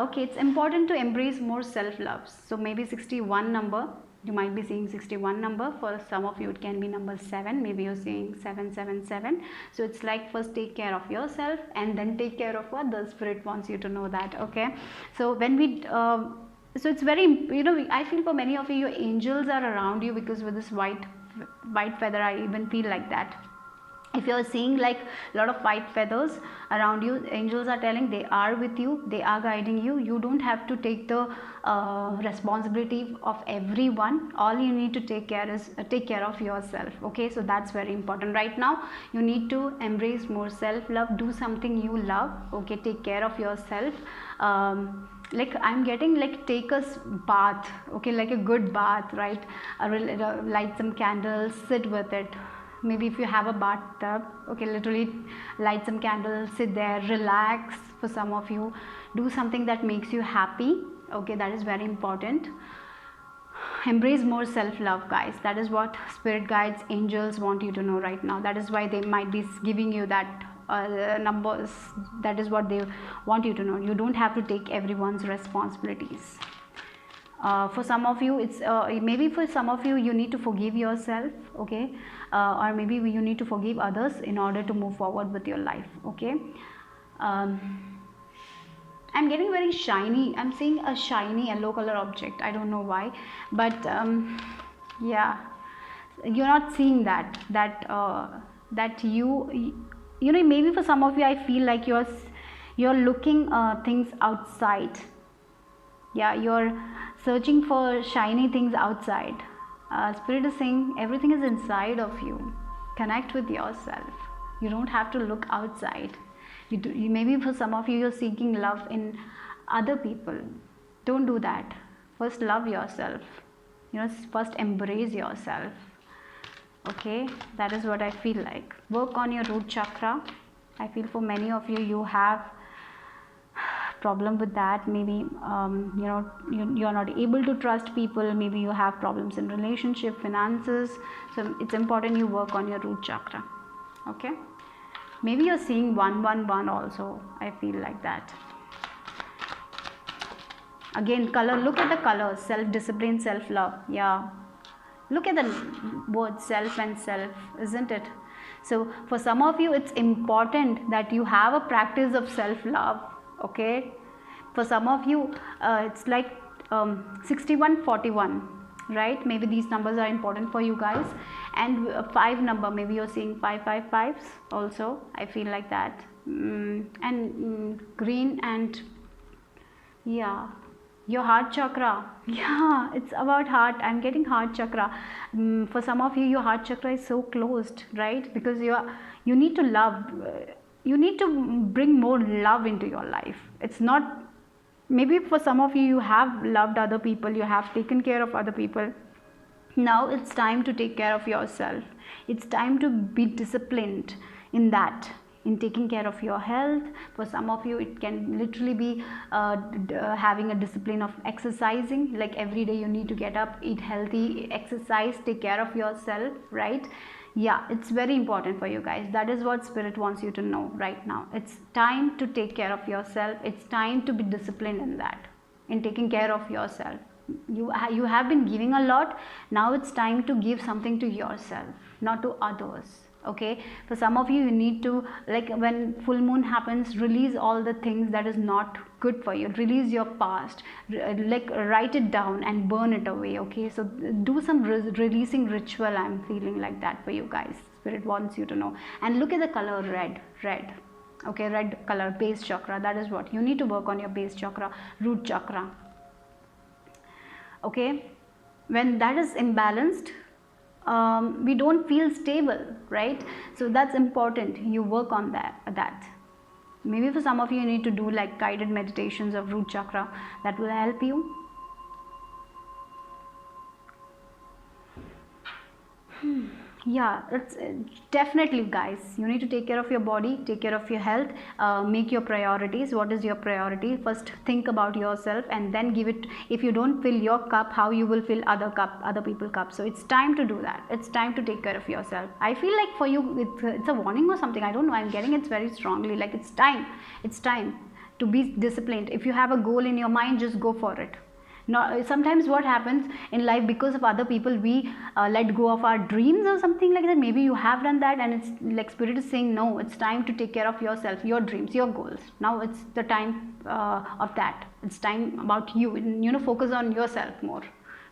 [SPEAKER 1] okay, it's important to embrace more self-love. So maybe 61 number, you might be seeing 61 number. For some of you it can be number 7, maybe you're seeing 777. So it's like, first take care of yourself and then take care of what the spirit wants you to know that. Okay, so when we so it's very, I feel for many of you, your angels are around you, because with this white feather, I even feel like that. If you're seeing like a lot of white feathers around you, angels are telling they are with you, they are guiding you. You don't have to take the responsibility of everyone. All you need to take care of yourself. Okay, so that's very important. Right now you need to embrace more self-love, do something you love. Okay, take care of yourself. Like I'm getting like, take a bath. Okay, like a good bath, right? Light some candles, sit with it. Maybe if you have a bathtub, okay, literally light some candles, sit there, relax. For some of you, do something that makes you happy. Okay, that is very important. Embrace more self-love, guys. That is what spirit guides, angels want you to know right now. That is why they might be giving you that numbers. That is what they want you to know. You don't have to take everyone's responsibilities. For some of you, it's maybe for some of you, you need to forgive yourself. Okay, or maybe you need to forgive others in order to move forward with your life. Okay, I'm getting very shiny. I'm seeing a shiny yellow color object. I don't know why, but yeah, you're not seeing that maybe for some of you, I feel like you're looking things outside. Yeah, you're searching for shiny things outside. Spirit is saying everything is inside of you. Connect with yourself. You don't have to look outside. Maybe for some of you, you're seeking love in other people. Don't do that. First love yourself. First embrace yourself. Okay, that is what I feel like. Work on your root chakra. I feel for many of you, you have
[SPEAKER 2] problem with that. Maybe you're not able to trust people. Maybe you have problems in relationship, finances. So it's important you work on your root chakra. Okay, maybe you're seeing 111 also. I feel like that. Again, color, look at the colors: self-discipline, self-love. Yeah, look at the word self and self, isn't it? So for some of you, it's important that you have a practice of self-love. Okay, for some of you, it's like 61-41, right? Maybe these numbers are important for you guys. And 5 number, maybe you're seeing 555s also. I feel like that. Green and yeah, your heart chakra. Yeah, it's about heart. I'm getting heart chakra. For some of you, your heart chakra is so closed, right? Because you need to love. You need to bring more love into your life. It's not, maybe for some of you, you have loved other people, you have taken care of other people. Now it's time to take care of yourself. It's time to be disciplined in that, in taking care of your health. For some of you, it can literally be having a discipline of exercising. Like every day you need to get up, eat healthy, exercise, take care of yourself, right? Yeah, it's very important for you guys. That is what spirit wants you to know right now. It's time to take care of yourself. It's time to be disciplined in that, in taking care of yourself. You have been giving a lot. Now it's time to give something to yourself, not to others. Okay, for some of you, you need to, like when full moon happens, release all the things that is not good for you. Release your past, like write it down and burn it away. Okay, so do some releasing ritual. I'm feeling like that for you guys. Spirit wants you to know. And look at the color red. Okay, red color, base chakra. That is what you need to work on, your base chakra, root chakra. Okay, when that is imbalanced, we don't feel stable, right? So that's important. You work on that. Maybe for some of you, you need to do like guided meditations of root chakra. That will help you. Yeah, it's definitely, guys, you need to take care of your body, take care of your health, make your priorities. What is your priority? First think about yourself and then give it. If you don't fill your cup, how you will fill other people's cup? So it's time to do that. It's time to take care of yourself. I feel like for you, it's a warning or something. I don't know, I'm getting it very strongly, like it's time to be disciplined. If you have a goal in your mind, just go for it. Now, sometimes what happens in life, because of other people, we let go of our dreams or something like that. Maybe you have done that, and it's like spirit is saying, no, it's time to take care of yourself, your dreams, your goals. Now it's the time of that. It's time about you. Focus on yourself more,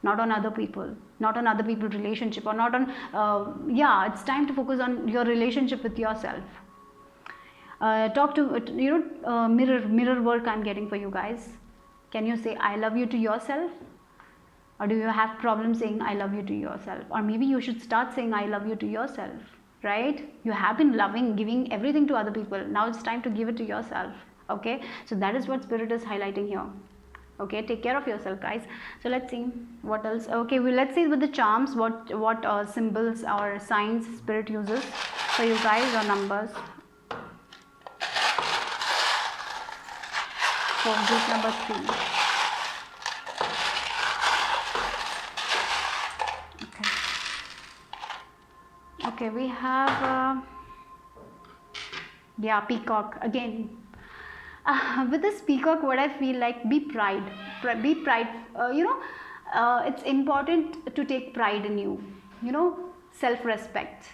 [SPEAKER 2] not on other people, not on other people's relationship, or not on it's time to focus on your relationship with yourself. Talk to mirror work I'm getting for you guys. Can you say I love you to yourself? Or do you have problems saying I love you to yourself? Or maybe you should start saying I love you to yourself, right? You have been loving, giving everything to other people. Now it's time to give it to yourself. Okay, so that is what spirit is highlighting here. Okay, take care of yourself, guys. So let's see what else. Okay, let's see with the charms what symbols or signs spirit uses for you guys, or numbers. For group number 3. Okay, we have peacock again. With this peacock, what I feel like, be pride. It's important to take pride in you. Self-respect.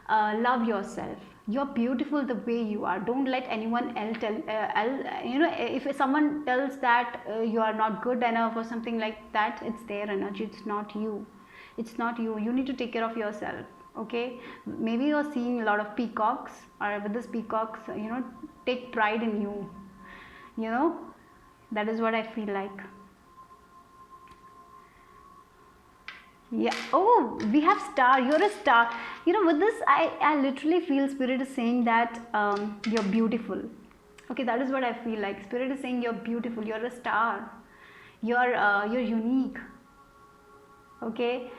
[SPEAKER 2] Love yourself. You're beautiful the way you are. Don't let anyone else tell. If someone tells that you are not good enough or something like that, it's their energy. It's not you. You need to take care of yourself. Okay, maybe you're seeing a lot of peacocks, or with this peacocks, take pride in you. That is what I feel like. Yeah. Oh, we have star. You're a star. With this, I literally feel spirit is saying that you're beautiful. Okay, that is what I feel like. Spirit is saying you're beautiful. You're a star. You're unique. Okay.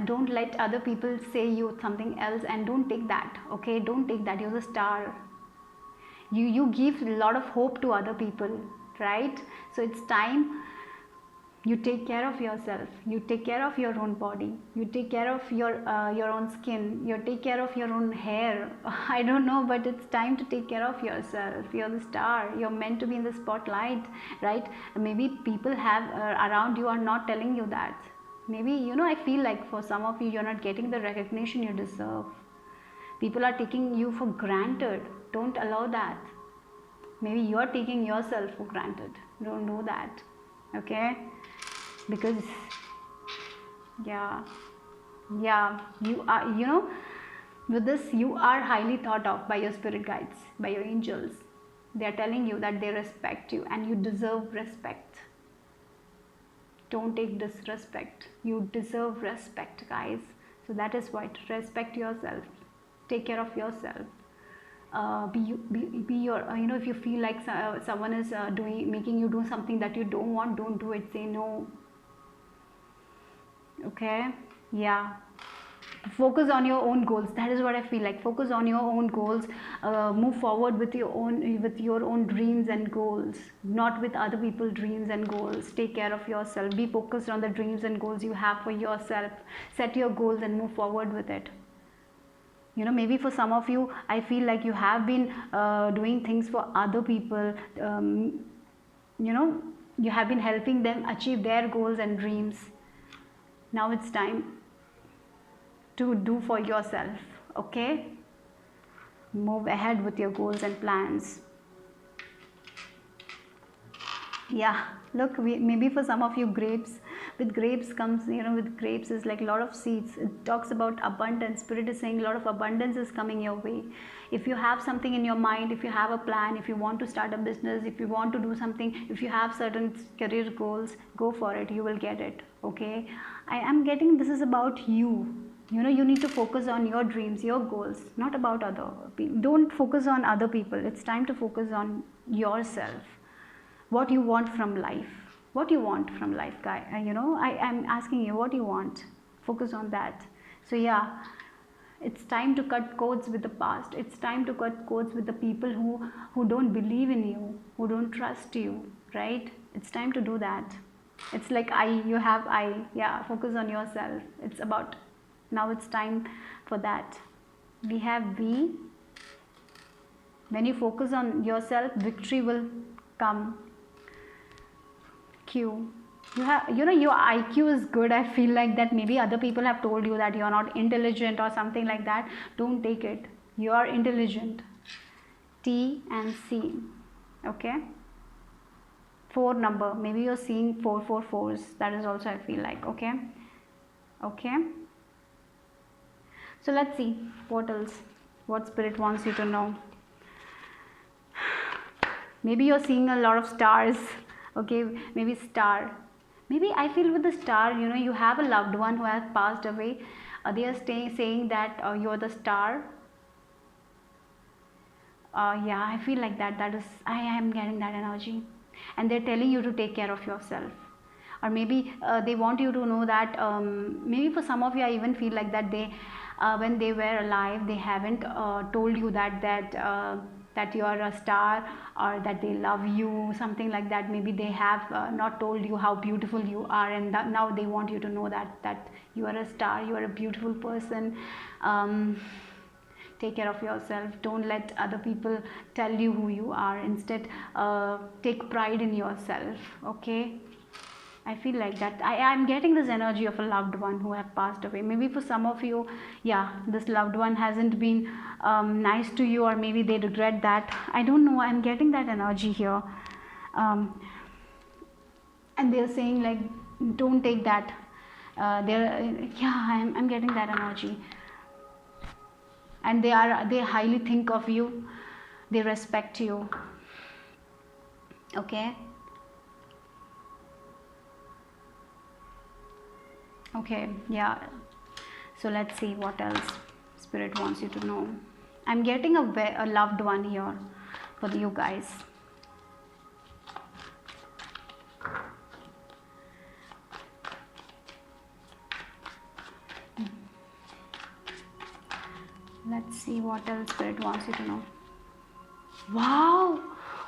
[SPEAKER 2] Don't let other people say you something else, and don't take that. Okay, don't take that. You're a star. You give a lot of hope to other people, right? So it's time you take care of yourself, you take care of your own body, you take care of your own skin, you take care of your own hair. I don't know, but it's time to take care of yourself. You're the star, you're meant to be in the spotlight, right? Maybe people have around you are not telling you that. Maybe, you know, I feel like for some of you, you're not getting the recognition you deserve. People are taking you for granted. Don't allow that. Maybe you're taking yourself for granted. Don't do that, okay? Because yeah, you are, you know, with this you are highly thought of by your spirit guides, by your angels. They are telling you that they respect you and you deserve respect. Don't take disrespect. You deserve respect, guys. So that is what, respect yourself, take care of yourself. Be your, you know, if you feel like someone is making you do something that you don't want, don't do it. Say no, okay? Yeah, focus on your own goals. That is what I feel like. Focus on your own goals. Move forward with your own dreams and goals, not with other people's dreams and goals. Take care of yourself. Be focused on the dreams and goals you have for yourself. Set your goals and move forward with it. You know, maybe for some of you, I feel like you have been doing things for other people. You know, you have been helping them achieve their goals and dreams. Now it's time to do for yourself, okay? Move ahead with your goals and plans. Yeah, look, maybe for some of you, grapes, with grapes comes, you know, with grapes is like a lot of seeds. It talks about abundance. Spirit is saying a lot of abundance is coming your way. If you have something in your mind, if you have a plan, if you want to start a business, if you want to do something, if you have certain career goals, go for it. You will get it, okay? I am getting this is about you. You know, you need to focus on your dreams, your goals, not about other people. Don't focus on other people. It's time to focus on yourself. What you want from life. What you want from life, guy. You know, I'm asking you what you want. Focus on that. So yeah, it's time to cut cords with the past. It's time to cut cords with the people who don't believe in you, who don't trust you, right? It's time to do that. It's like you have yeah, focus on yourself. It's about, now it's time for that. We have V. When you focus on yourself, victory will come. Q. You have, you know, your IQ is good. I feel like that maybe other people have told you that you're not intelligent or something like that. Don't take it. You are intelligent. T and C. Okay. 4 number. Maybe you're seeing 444s. That is also I feel like. Okay. Okay. So let's see what else. What spirit wants you to know. Maybe you're seeing a lot of stars. Okay, maybe star. Maybe I feel with the star, you know, you have a loved one who has passed away. They are saying that you're the star. Yeah, I feel like that. That is, I am getting that energy, and they're telling you to take care of yourself. Or maybe they want you to know that. Maybe for some of you, I even feel like that they, when they were alive, they haven't told you that you are a star, or that they love you, something like that. Maybe they have not told you how beautiful you are, and now they want you to know that you are a star, you are a beautiful person. Take care of yourself. Don't let other people tell you who you are. Instead, take pride in yourself, okay? I feel like that. I'm getting this energy of a loved one who have passed away. Maybe for some of you, yeah, this loved one hasn't been nice to you, or maybe they regret that. I don't know. I'm getting that energy here. And they're saying like, don't take that. Yeah, I'm getting that energy. And they highly think of you. They respect you. Okay. Okay, yeah. So let's see what else spirit wants you to know. I'm getting a loved one here for you guys. Let's see what else spirit wants you to know.
[SPEAKER 1] Wow.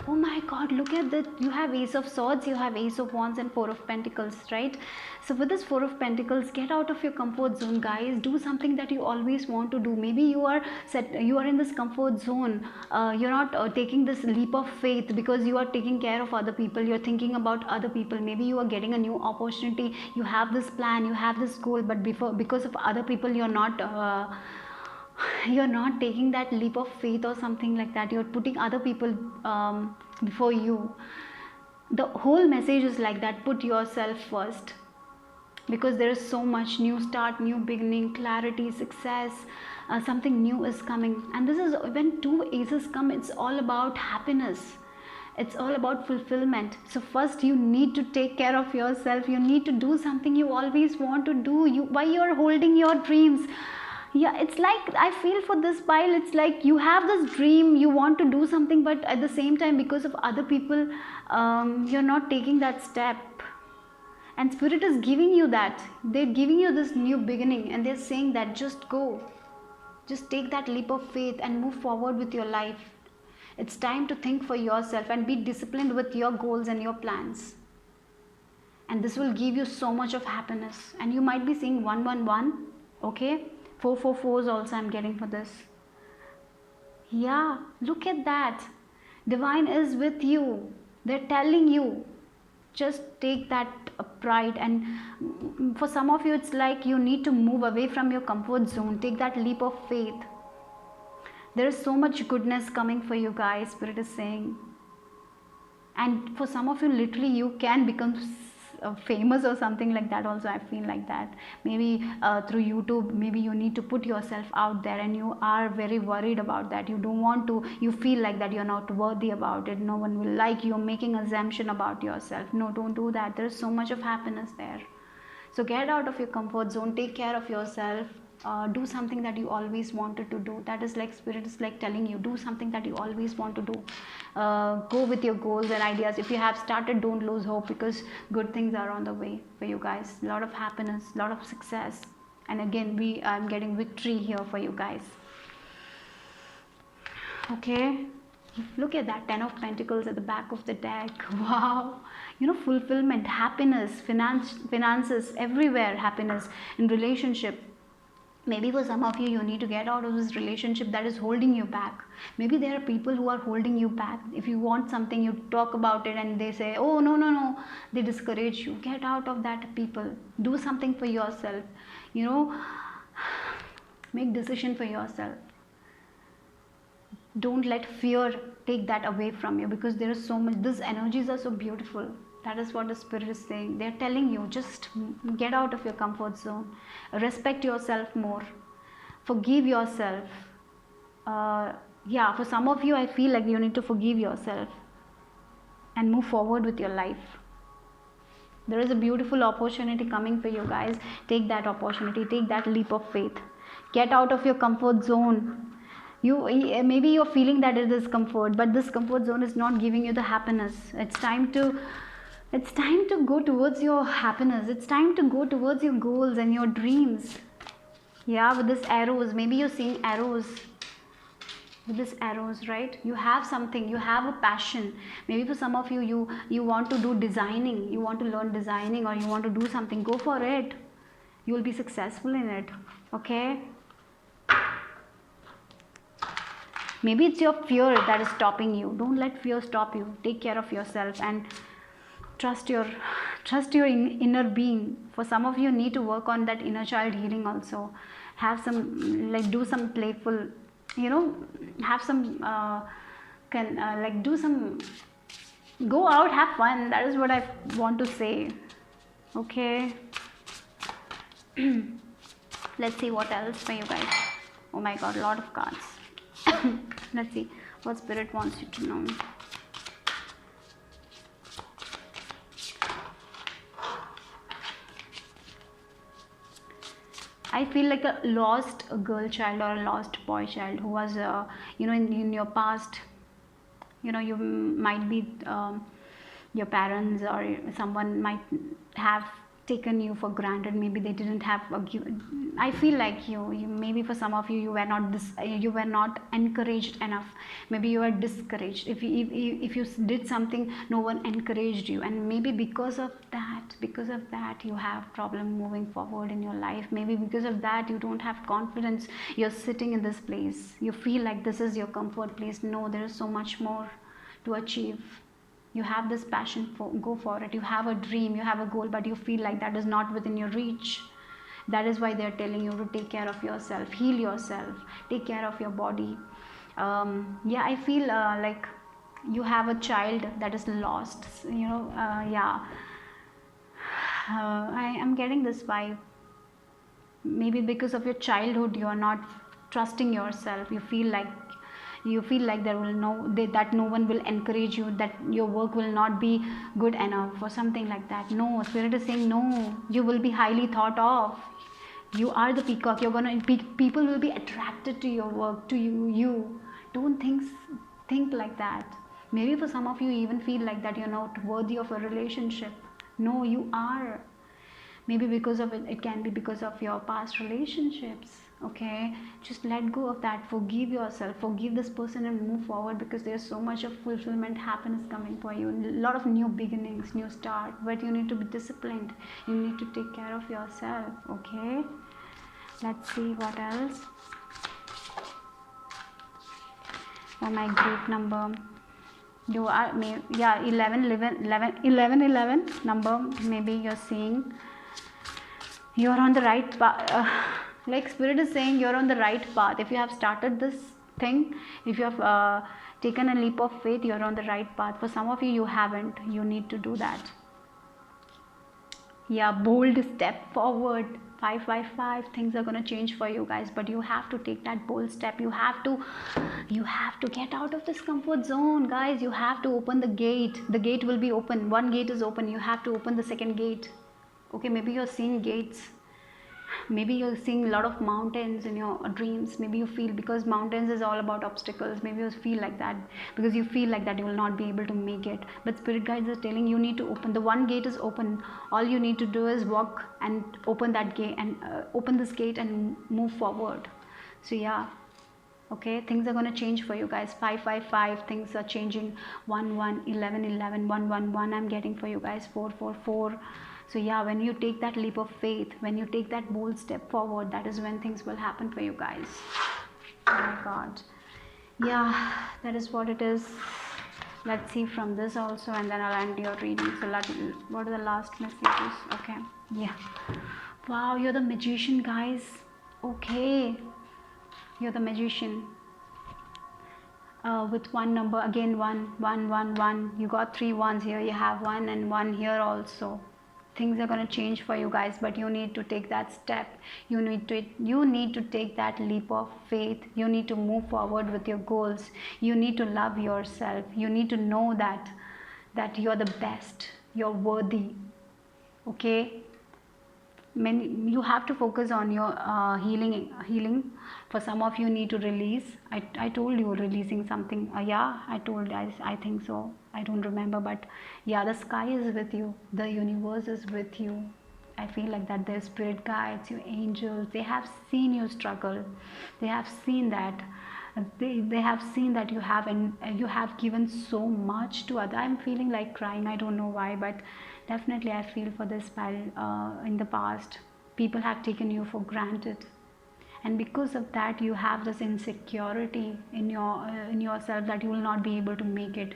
[SPEAKER 1] Oh my god, look at that. You have Ace of Swords, you have Ace of Wands, and Four of Pentacles, right? So with this Four of Pentacles, get out of your comfort zone, guys. Do something that you always want to do. Maybe you are in this comfort zone. You're not taking this leap of faith because you are taking care of other people. You're thinking about other people. Maybe you are getting a new opportunity. You have this plan, you have this goal, but because of other people, you're not taking that leap of faith or something like that. You're putting other people before you. The whole message is like that: put yourself first, because there is so much new start, new beginning, clarity, success. Something new is coming, and this is when two aces come. It's all about happiness, it's all about fulfillment. So first you need to take care of yourself. You need to do something you always want to do. Why you're holding your dreams? Yeah, it's like, I feel for this pile, it's like you have this dream, you want to do something, but at the same time, because of other people, you're not taking that step. And spirit is giving you that. They're giving you this new beginning, and they're saying that just go, just take that leap of faith and move forward with your life. It's time to think for yourself and be disciplined with your goals and your plans, and this will give you so much of happiness. And you might be seeing 111, okay, 444s also I'm getting for this. Yeah, look at that. Divine is with you. They're telling you, just take that pride. And for some of you, it's like you need to move away from your comfort zone. Take that leap of faith. There is so much goodness coming for you guys, spirit is saying. And for some of you, literally you can become famous or something like that also. I feel like that maybe through YouTube, maybe you need to put yourself out there, and you are very worried about that. You don't want to, you feel like that you're not worthy about it, no one will like you, making assumption about yourself. No, don't do that. There's so much of happiness there. So get out of your comfort zone, take care of yourself. Do something that you always wanted to do. That is like, spirit is like telling you, do something that you always want to do. Go with your goals and ideas. If you have started, don't lose hope, because good things are on the way for you guys. A lot of happiness, a lot of success, and again I'm getting victory here for you guys. Okay, look at that 10 of Pentacles at the back of the deck. Wow, you know, fulfillment, happiness, finances, everywhere happiness. In relationship, maybe for some of you, you need to get out of this relationship that is holding you back. Maybe there are people who are holding you back. If you want something, you talk about it and they say, oh no no no, they discourage you. Get out of that people. Do something for yourself, you know. Make decision for yourself. Don't let fear take that away from you, because there is so much, these energies are so beautiful. That is what the spirit is saying. They're telling you, just get out of your comfort zone, respect yourself more, forgive yourself. Yeah, for some of you, I feel like you need to forgive yourself and move forward with your life. There is a beautiful opportunity coming for you guys. Take that opportunity, take that leap of faith. Get out of your comfort zone. Maybe you're feeling that it is comfort, but this comfort zone is not giving you the happiness. It's time to go towards your happiness. It's time to go towards your goals and your dreams. Yeah, with this arrows, maybe you're seeing arrows. With this arrows, right? You have something, you have a passion. Maybe for some of you, you want to do designing, you want to learn designing, or you want to do something. Go for it. You will be successful in it. Okay, maybe it's your fear that is stopping you. Don't let fear stop you. Take care of yourself and trust your inner being. For some of you, need to work on that inner child healing also. Have some, like, do some playful, you know, have some like do some, go out, have fun. That is what I want to say. Okay. Let's see what else for you guys. Oh my god, a lot of cards. Let's see what spirit wants you to know. I feel like a lost girl child or a lost boy child who was, you know, in your past. You know, you might be, your parents or someone might have
[SPEAKER 2] taken you for granted. Maybe they didn't have I feel like you maybe for some of you, you were not encouraged enough. Maybe you were discouraged. If you did something, no one encouraged you, and maybe because of that you have problem moving forward in your life. Maybe because of that you don't have confidence. You're sitting in this place, you feel like this is your comfort place. No, there is so much more to achieve. You have this passion, for go for it. You have a dream, you have a goal, but you feel like that is not within your reach. That is why they're telling you to take care of yourself, heal yourself, take care of your body. Yeah, I feel like you have a child that is lost, yeah. I am getting this vibe. Maybe because of your childhood you are not trusting yourself. You feel like there will that no one will encourage you, that your work will not be good enough or something like that. No, spirit is saying no, you will be highly thought of. You are the peacock. People will be attracted to your work, to you. Don't think like that. Maybe for some of you even feel like that you're not worthy of a relationship. No, you are. Maybe because of it can be because of your past relationships. Okay, just let go of that, forgive yourself, forgive this person, and move forward, because there's so much of fulfillment, happiness coming for you, a lot of new beginnings, new start. But you need to be disciplined, you need to take care of yourself. Okay, let's see what else for my group number. You are, yeah, 11 number. Maybe you're seeing you're on the right path. Like spirit is saying you're on the right path. If you have started this thing, if you have taken a leap of faith, you're on the right path. For some of you, you haven't. You need to do that. Yeah, bold step forward. 555, things are going to change for you guys, but you have to take that bold step. You have to get out of this comfort zone, guys. You have to open the gate. The gate will be open. One gate is open, you have to open the second gate. Okay, maybe you're seeing gates, maybe you're seeing a lot of mountains in your dreams. Maybe you feel, because mountains is all about obstacles, maybe you feel like that because you feel like that you will not be able to make it. But spirit guides are telling you need to open. The one gate is open. All you need to do is walk and open that gate, and open this gate and move forward. So yeah, okay, things are going to change for you guys. 555, things are changing. 11 11 11 111, I'm getting for you guys. 444. So yeah, when you take that leap of faith, when you take that bold step forward, that is when things will happen for you guys. Oh my god. Yeah, that is what it is. Let's see from this also, and then I'll end your reading. So what are the last messages? Okay, yeah. Wow, you're the magician, guys. Okay, you're the magician. With one number again, 1 you got 3 ones here. You have 1 and 1 here also. Things are going to change for you guys, but you need to take that step. You need to take that leap of faith. You need to move forward with your goals. You need to love yourself. You need to know that you're the best, you're worthy. Okay, you have to focus on your healing. For some of you need to release. I told you releasing something. Yeah, I told guys, I think so, I don't remember, but yeah, the sky is with you, the universe is with you. I feel like that their spirit guides, your angels, they have seen you struggle. They have seen that they have seen that you have given so much to other. I'm feeling like crying, I don't know why, but definitely I feel for this while in the past people have taken you for granted, and because of that you have this insecurity in yourself, that you will not be able to make it.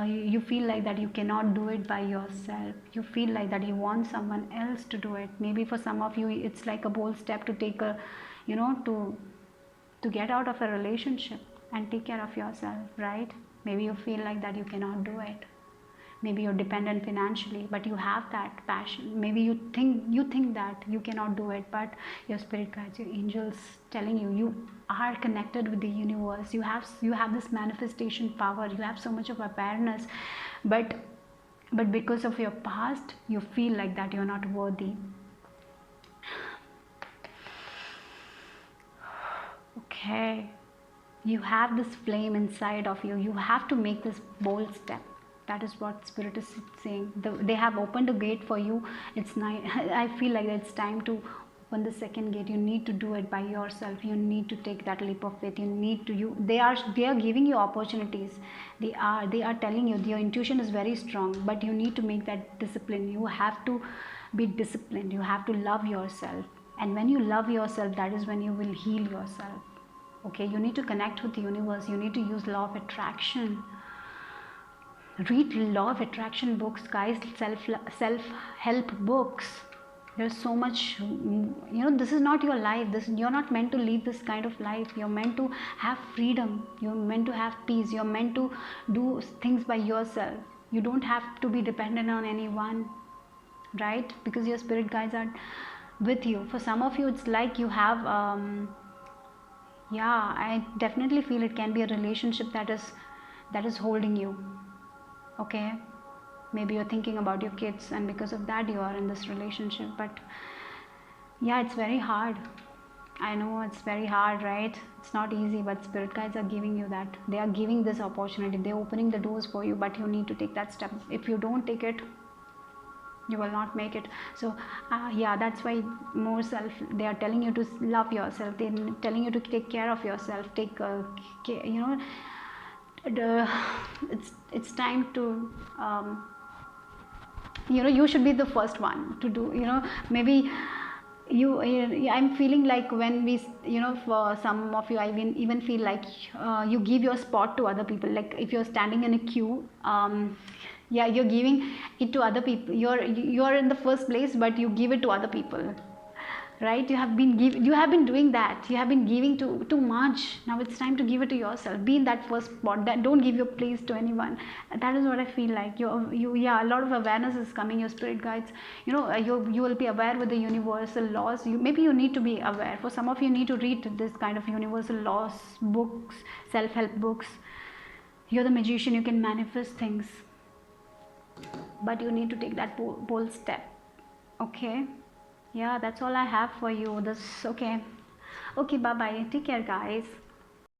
[SPEAKER 2] You feel like that you cannot do it by yourself. You feel like that you want someone else to do it. Maybe for some of you it's like a bold step to take a to get out of a relationship and take care of yourself, right? Maybe you feel like that you cannot do it. Maybe you're dependent financially, but you have that passion. Maybe you think that you cannot do it, but your spirit guides, your angels telling you are connected with the universe. You have this manifestation power. You have so much of awareness, but because of your past you feel like that you're not worthy. Okay, you have this flame inside of you. You have to make this bold step. That is what spirit is saying. They have opened a gate for you. It's nice. I feel like it's time to open the second gate. You need to do it by yourself. You need to take that leap of faith. You need to. They are giving you opportunities. They are telling you. Your intuition is very strong, but you need to make that discipline. You have to be disciplined. You have to love yourself. And when you love yourself, that is when you will heal yourself. Okay, you need to connect with the universe. You need to use law of attraction. Read law of attraction books, guys. Self help books. There's so much. This is not your life. You're not meant to live this kind of life. You're meant to have freedom. You're meant to have peace. You're meant to do things by yourself. You don't have to be dependent on anyone, right? Because your spirit guides are with you. For some of you, it's like you have I definitely feel it can be a relationship that is holding you. Okay, maybe you're thinking about your kids, and because of that you are in this relationship. But yeah, it's very hard. I know it's very hard, right? It's not easy, but spirit guides are giving you that. They are giving this opportunity. They're opening the doors for you, but you need to take that step. If you don't take it, you will not make it. So that's why they are telling you to love yourself. They're telling you to take care of yourself. Take care, it's time to you should be the first one to do. Maybe I'm feeling like when we, for some of you, I even feel like you give your spot to other people. Like if you're standing in a queue, you're giving it to other people. You're in the first place, but you give it to other people, right? You have been doing that. You have been giving too much. Now it's time to give it to yourself. Be in that first spot. That don't give your place to anyone. That is what I feel like. A lot of awareness is coming. Your spirit guides, you will be aware with the universal laws. Maybe you need to be aware. For some of you, need to read this kind of universal laws books, self-help books. You're the magician. You can manifest things, but you need to take that bold step. Okay. Yeah, that's all I have for you. Okay, bye bye. Take care, guys.